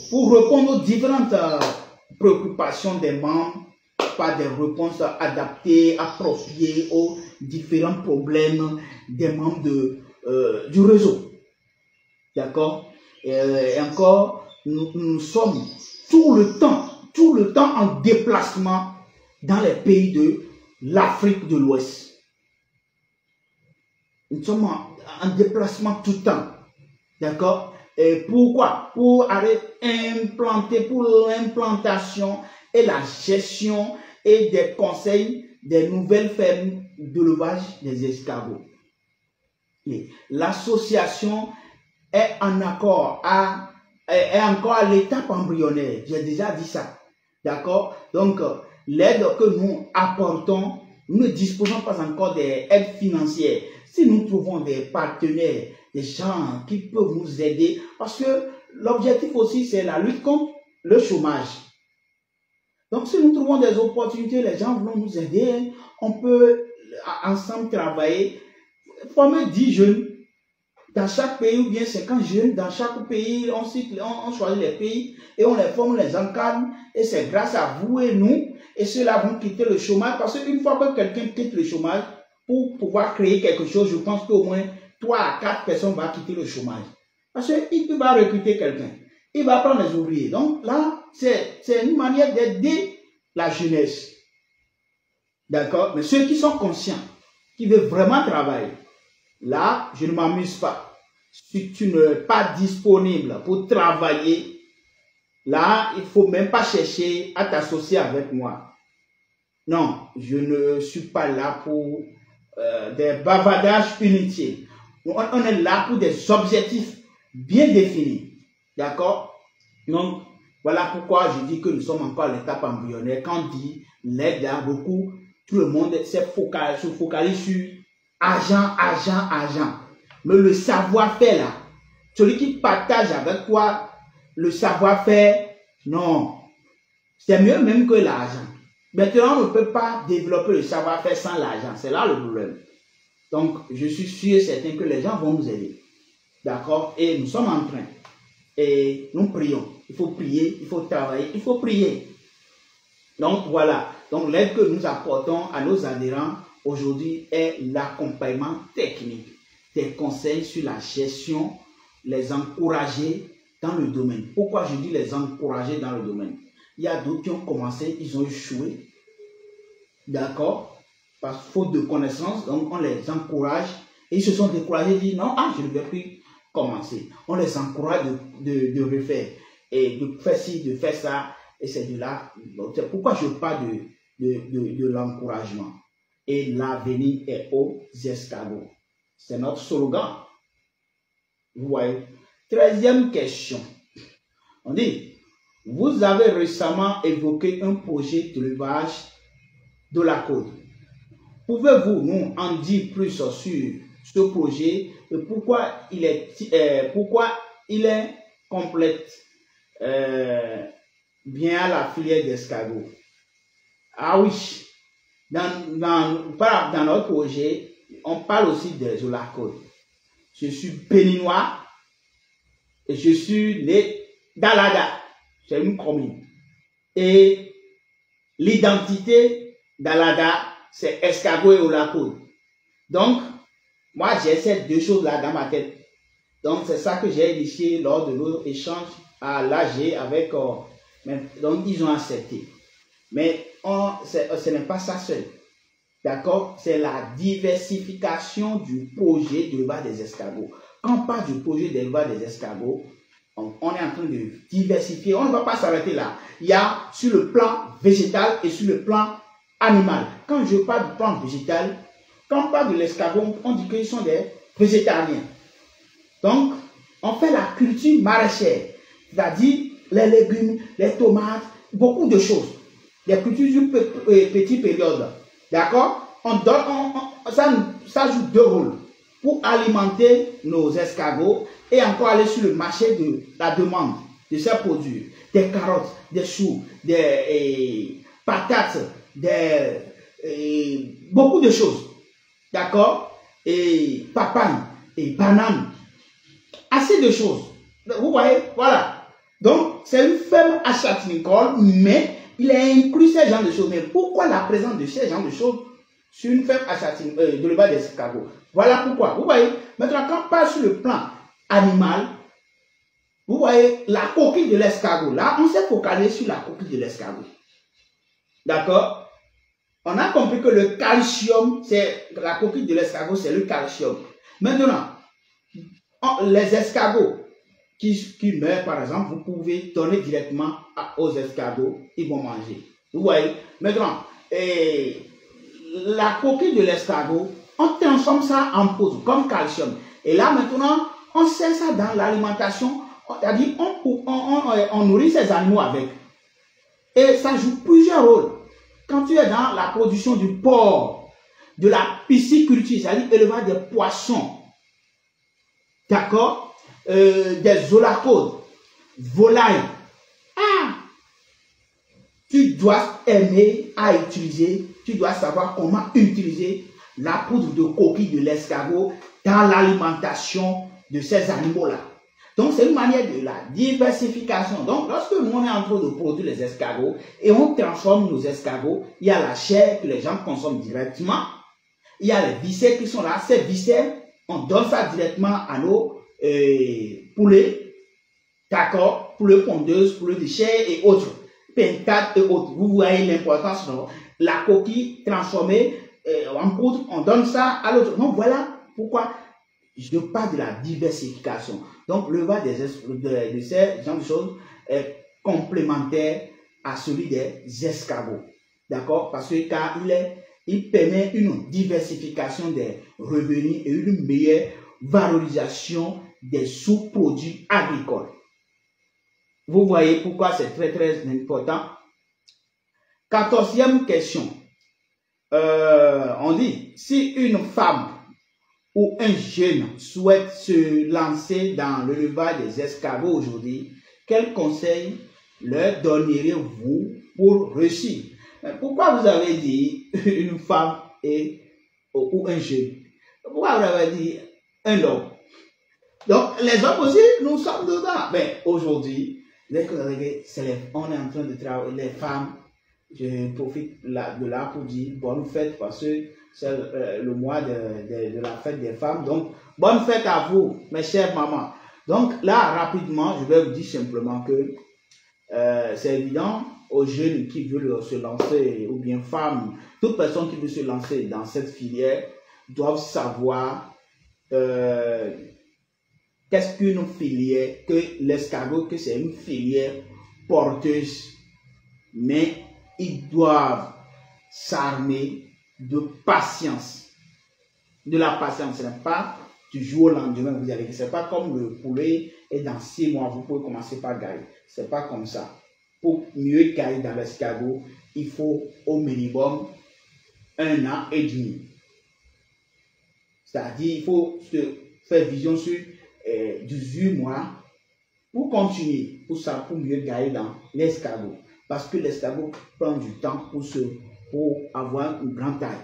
pour répondre aux différentes préoccupations des membres par des réponses adaptées, appropriées aux différents problèmes des membres du réseau. D'accord? Et encore, nous sommes tout le temps en déplacement dans les pays de l'Afrique de l'Ouest. Nous sommes en déplacement tout le temps. D'accord? Et pourquoi? Pour l'implantation et la gestion et des conseils des nouvelles fermes d'élevage des escargots. L'association est encore à l'étape embryonnaire. J'ai déjà dit ça. D'accord? Donc, l'aide que nous apportons, nous ne disposons pas encore des aides financières. Si nous trouvons des partenaires, des gens qui peuvent nous aider, parce que l'objectif aussi, c'est la lutte contre le chômage. Donc, si nous trouvons des opportunités, les gens vont nous aider, on peut ensemble travailler, former 10 jeunes dans chaque pays, ou bien 50 jeunes dans chaque pays, on choisit les pays et on les forme, on les encadre, et c'est grâce à vous et nous, et ceux-là vont quitter le chômage, parce qu'une fois que quelqu'un quitte le chômage, pour pouvoir créer quelque chose, je pense qu'au moins 3 à 4 personnes vont quitter le chômage. Parce qu'il va recruter quelqu'un, il va prendre les ouvriers. Donc là, c'est une manière d'aider la jeunesse. D'accord? Mais ceux qui sont conscients, qui veulent vraiment travailler, là, je ne m'amuse pas. Si tu n'es pas disponible pour travailler, là, il ne faut même pas chercher à t'associer avec moi. Non, je ne suis pas là pour des bavardages inutiles. On est là pour des objectifs bien définis. D'accord? Donc, voilà pourquoi je dis que nous sommes encore à l'étape embryonnaire. Quand on dit l'aide à beaucoup, tout le monde se focalise sur argent, argent, argent. Mais le savoir-faire là, celui qui partage avec toi le savoir-faire, non. C'est mieux même que l'argent. Maintenant, on ne peut pas développer le savoir-faire sans l'argent. C'est là le problème. Donc, je suis sûr et certain que les gens vont nous aider. D'accord? Et nous sommes en train. Et nous prions. Il faut prier, il faut travailler, il faut prier. Donc, voilà. Donc, l'aide que nous apportons à nos adhérents aujourd'hui est l'accompagnement technique, des conseils sur la gestion, les encourager dans le domaine. Pourquoi je dis les encourager dans le domaine? Il y a d'autres qui ont commencé, ils ont échoué. D'accord? Par faute de connaissances, donc on les encourage et ils se sont découragés, ils disent non, je ne vais plus commencer. On les encourage de refaire et de faire ci, de faire ça, et c'est de là. C'est pourquoi je parle de l'encouragement. Et l'avenir est aux escargots. C'est notre slogan. Vous voyez. 13e question. On dit, vous avez récemment évoqué un projet d'élevage de la côte. Pouvez-vous nous en dire plus sur ce projet et pourquoi il est complète bien à la filière d'escargot? Ah oui, dans notre projet, on parle aussi des holacaudes. Je suis béninois et je suis né d'Alada, c'est une commune. Et l'identité d'Alada, c'est escargot et holacaude. Donc, moi, j'ai ces deux choses-là dans ma tête. Donc, c'est ça que j'ai initié lors de nos échanges à l'AG avec... donc, ils ont accepté. Mais ce n'est pas ça seul. D'accord? C'est la diversification du projet d'élevage des escargots. Quand on parle du projet d'élevage des escargots, on est en train de diversifier. On ne va pas s'arrêter là. Il y a sur le plan végétal et sur le plan animal. Quand je parle du plan végétal, quand on parle de l'escargot, on dit qu'ils sont des végétariens. Donc, on fait la culture maraîchère, c'est-à-dire les légumes, les tomates, beaucoup de choses. Les cultures d'une petite période. D'accord? Ça joue deux rôles. Pour alimenter nos escargots et encore aller sur le marché de la demande de ces produits. Des carottes, des choux, des patates, beaucoup de choses. D'accord? Et papaye, et bananes. Assez de choses. Vous voyez? Voilà. Donc, c'est une ferme achatnicole, mais il a inclus ces genres de choses. Mais pourquoi la présence de ces genres de choses sur une ferme achatnicole de l'élevage des escargots? Voilà pourquoi. Vous voyez? Maintenant, quand on parle sur le plan animal, vous voyez la coquille de l'escargot. Là, on s'est focalisé sur la coquille de l'escargot. D'accord? On a compris que le calcium, c'est la coquille de l'escargot, c'est le calcium. Maintenant, les escargots qui meurent, par exemple, vous pouvez donner directement aux escargots, ils vont manger. Vous voyez? Maintenant, la coquille de l'escargot, on transforme ça en poudre, comme calcium. Et là, maintenant, on sert ça dans l'alimentation. C'est-à-dire, on nourrit ces animaux avec. Et ça joue plusieurs rôles. Quand tu es dans la production du porc, de la pisciculture, c'est-à-dire élevage des poissons, d'accord, des holacaudes, volailles, tu dois aimer à utiliser, tu dois savoir comment utiliser la poudre de coquille de l'escargot dans l'alimentation de ces animaux-là. Donc, c'est une manière de la diversification. Donc, lorsque nous on est en train de produire les escargots et on transforme nos escargots, il y a la chair que les gens consomment directement. Il y a les viscères qui sont là. Ces viscères, on donne ça directement à nos poulets. D'accord? Poulets pondeuses, poulets de chair et autres. Pintades et autres. Vous voyez l'importance, non? La coquille transformée en poudre, on donne ça à l'autre. Donc, voilà pourquoi je parle de la diversification. Donc, le bas de ces genre de choses est complémentaire à celui des escargots. D'accord? Parce que car il permet une diversification des revenus et une meilleure valorisation des sous-produits agricoles. Vous voyez pourquoi c'est très très important. 14e question. On dit, si une femme ou un jeune souhaite se lancer dans l'élevage des escargots aujourd'hui, quel conseil leur donneriez-vous pour réussir? Pourquoi vous avez dit une femme ou un jeune? Pourquoi vous avez dit un homme? Donc, les hommes aussi, nous sommes dedans. Mais aujourd'hui, on est en train de travailler, les femmes, je profite de là pour dire bonne fête parce que c'est le mois de la fête des femmes. Donc, bonne fête à vous, mes chères mamans. Donc, là, rapidement, je vais vous dire simplement que c'est évident aux jeunes qui veulent se lancer, ou bien femmes, toute personne qui veut se lancer dans cette filière, doivent savoir qu'est-ce qu'une filière, que l'escargot, que c'est une filière porteuse, mais ils doivent s'armer de patience. De la patience, ce n'est pas du jour au lendemain, vous allez, c'est pas comme le poulet et dans 6 mois, vous pouvez commencer par gailler. C'est pas comme ça. Pour mieux gailler dans l'escargot, il faut au minimum 1 an et demi. C'est-à-dire, il faut se faire vision sur 18 mois pour continuer, pour mieux gailler dans l'escargot. Parce que l'escargot prend du temps pour avoir une grande taille.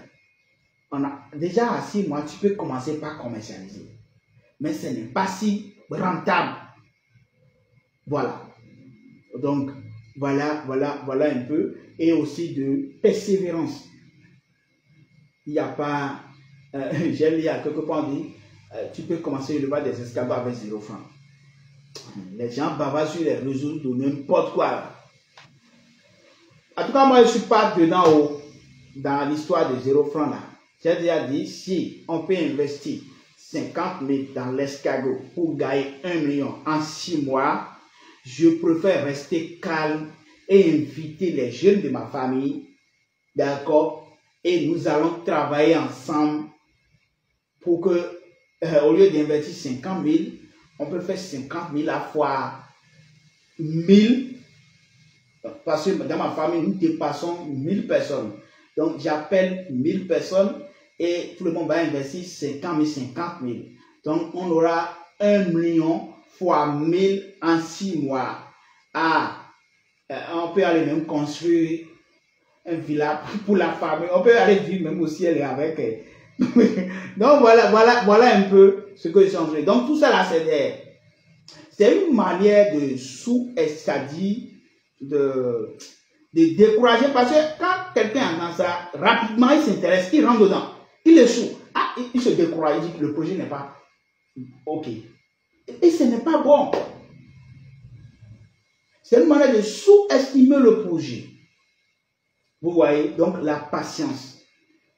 Déjà à 6 mois, tu peux commencer par commercialiser. Mais ce n'est pas si rentable. Voilà. Donc, voilà un peu. Et aussi de persévérance. Il n'y a pas... j'ai lu à quelque part dit, tu peux commencer le bas des escargots avec 0 francs. Les gens bavardent sur les réseaux de n'importe quoi. En tout cas, moi, je ne suis pas dedans dans l'histoire de 0 francs là. J'ai déjà dit, si on peut investir 50 000 dans l'escargot pour gagner 1 million en 6 mois, je préfère rester calme et inviter les jeunes de ma famille, d'accord, et nous allons travailler ensemble pour que, au lieu d'investir 50 000, on peut faire 50 000 à fois 1000, parce que dans ma famille, nous dépassons 1000 personnes. Donc, j'appelle 1000 personnes et tout le monde va investir 50 000. Donc, on aura 1 million fois 1000 en 6 mois. On peut aller même construire un village pour la famille. On peut aller vivre même au ciel avec. Donc, voilà un peu ce que je suis en train de dire. Donc, tout ça là, c'est une manière de c'est-à-dire de décourager, parce que quand quelqu'un entend ça, rapidement il s'intéresse, il rentre dedans, il échoue, il se décourage, il dit que le projet n'est pas ok. Et ce n'est pas bon. C'est une manière de sous-estimer le projet. Vous voyez, donc la patience,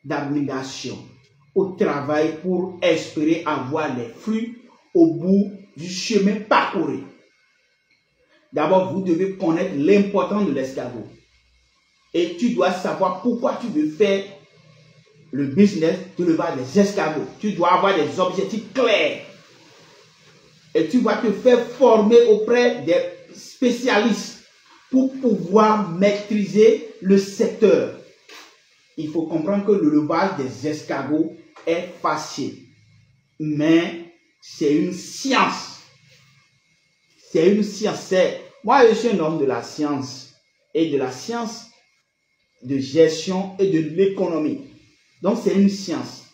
d'abnégation au travail pour espérer avoir les fruits au bout du chemin parcouru. D'abord, vous devez connaître l'importance de l'escargot. Et tu dois savoir pourquoi tu veux faire le business de l'élevage des escargots. Tu dois avoir des objectifs clairs. Et tu vas te faire former auprès des spécialistes pour pouvoir maîtriser le secteur. Il faut comprendre que l'élevage des escargots est facile. Mais c'est une science. C'est une science. Moi, je suis un homme de la science. Et de la science de gestion et de l'économie. Donc, c'est une science.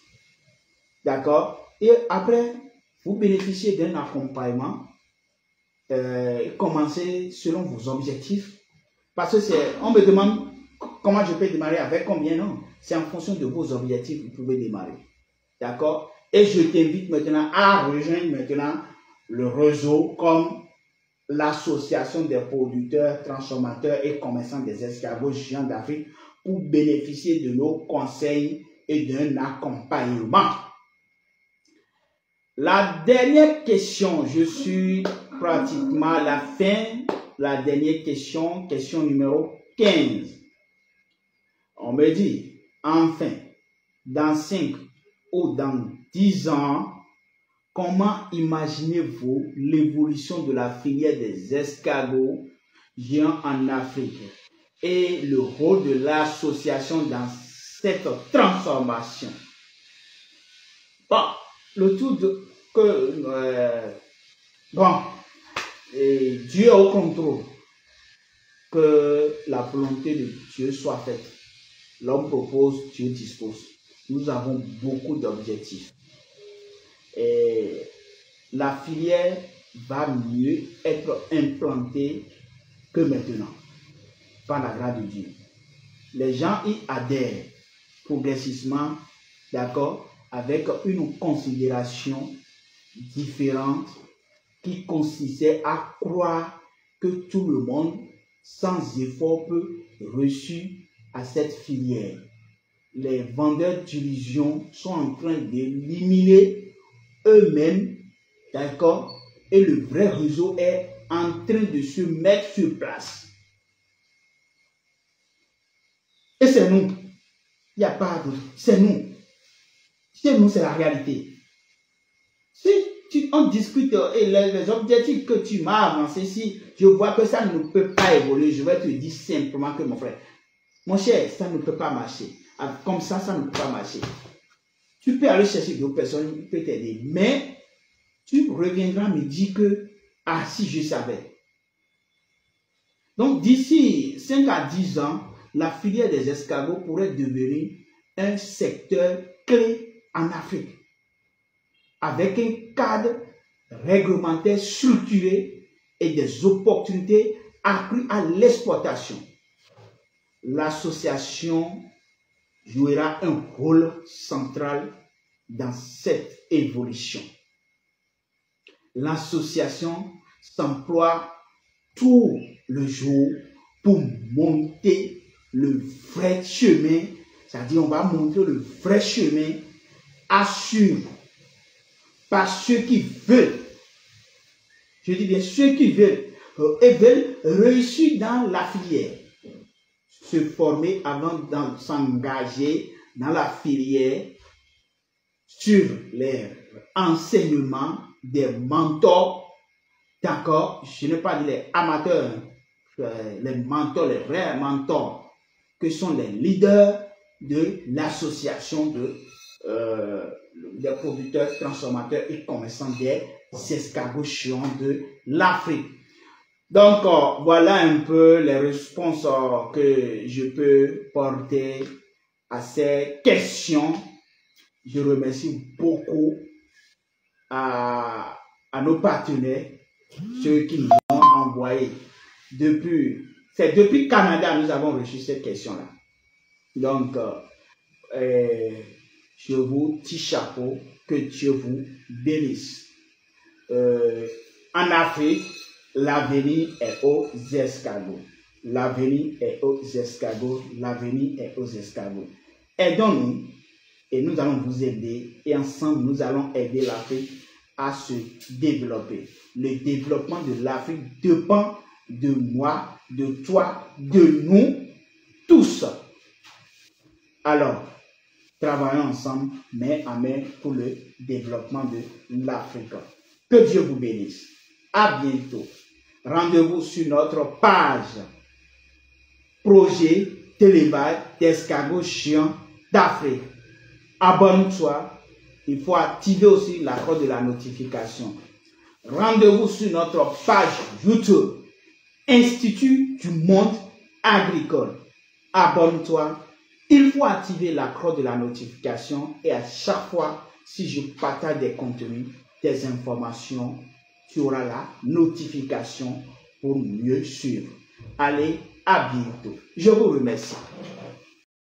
D'accord? Et après, vous bénéficiez d'un accompagnement. Commencez selon vos objectifs. Parce que on me demande comment je peux démarrer, avec combien, non? C'est en fonction de vos objectifs que vous pouvez démarrer. D'accord? Et je t'invite maintenant à rejoindre maintenant le réseau comme l'association des producteurs, transformateurs et commerçants des escargots géants d'Afrique pour bénéficier de nos conseils et d'un accompagnement. La dernière question, je suis pratiquement à la fin. La dernière question, question numéro 15. On me dit, enfin, dans 5 ou dans 10 ans, comment imaginez-vous l'évolution de la filière des escargots géants en Afrique et le rôle de l'association dans cette transformation? Bon, le tout de que Dieu est au contrôle, que la volonté de Dieu soit faite. L'homme propose, Dieu dispose. Nous avons beaucoup d'objectifs. Et la filière va mieux être implantée que maintenant, par la grâce de Dieu. Les gens y adhèrent progressivement, d'accord, avec une considération différente qui consistait à croire que tout le monde, sans effort, peut réussir à cette filière. Les vendeurs d'illusions sont en train d'éliminer eux-mêmes, d'accord, et le vrai réseau est en train de se mettre sur place. Et c'est nous. Il n'y a pas d'autre. C'est nous. Chez nous, c'est la réalité. Si on discute et les objectifs que tu m'as avancés, si je vois que ça ne peut pas évoluer, je vais te dire simplement que mon frère, mon cher, ça ne peut pas marcher. Comme ça, ça ne peut pas marcher. Tu peux aller chercher d'autres personnes qui peuvent t'aider, mais tu reviendras me dire que, ah, si je savais. Donc, d'ici 5 à 10 ans, la filière des escargots pourrait devenir un secteur clé en Afrique, avec un cadre réglementaire structuré et des opportunités accrues à l'exportation. L'association jouera un rôle central dans cette évolution. L'association s'emploie tout le jour pour monter le vrai chemin, c'est-à-dire on va montrer le vrai chemin à suivre par ceux qui veulent, je dis bien ceux qui veulent, et veulent réussir dans la filière, se former avant de s'engager dans la filière, suivre les enseignements des mentors, d'accord, je n'ai pas dit les amateurs, les mentors, les vrais mentors, que sont les leaders de l'association des producteurs, transformateurs et commerçants des escargots géants de l'Afrique. Donc, voilà un peu les réponses que je peux porter à ces questions. Je remercie beaucoup à nos partenaires, ceux qui nous ont envoyé depuis Canada, nous avons reçu cette question-là. Donc, je vous tire chapeau, que Dieu vous bénisse. En Afrique, l'avenir est aux escargots. L'avenir est aux escargots. L'avenir est aux escargots. Aidons-nous et nous allons vous aider. Et ensemble, nous allons aider l'Afrique à se développer. Le développement de l'Afrique dépend de moi, de toi, de nous tous. Alors, travaillons ensemble, main à main, pour le développement de l'Afrique. Que Dieu vous bénisse. À bientôt. Rendez-vous sur notre page Projet d'élevage d'escargots géants d'Afrique. Abonne-toi. Il faut activer aussi la cloche de la notification. Rendez-vous sur notre page YouTube Institut du monde agricole. Abonne-toi. Il faut activer la cloche de la notification et à chaque fois, si je partage des contenus, des informations, tu auras la notification pour mieux suivre. Allez, à bientôt. Je vous remercie.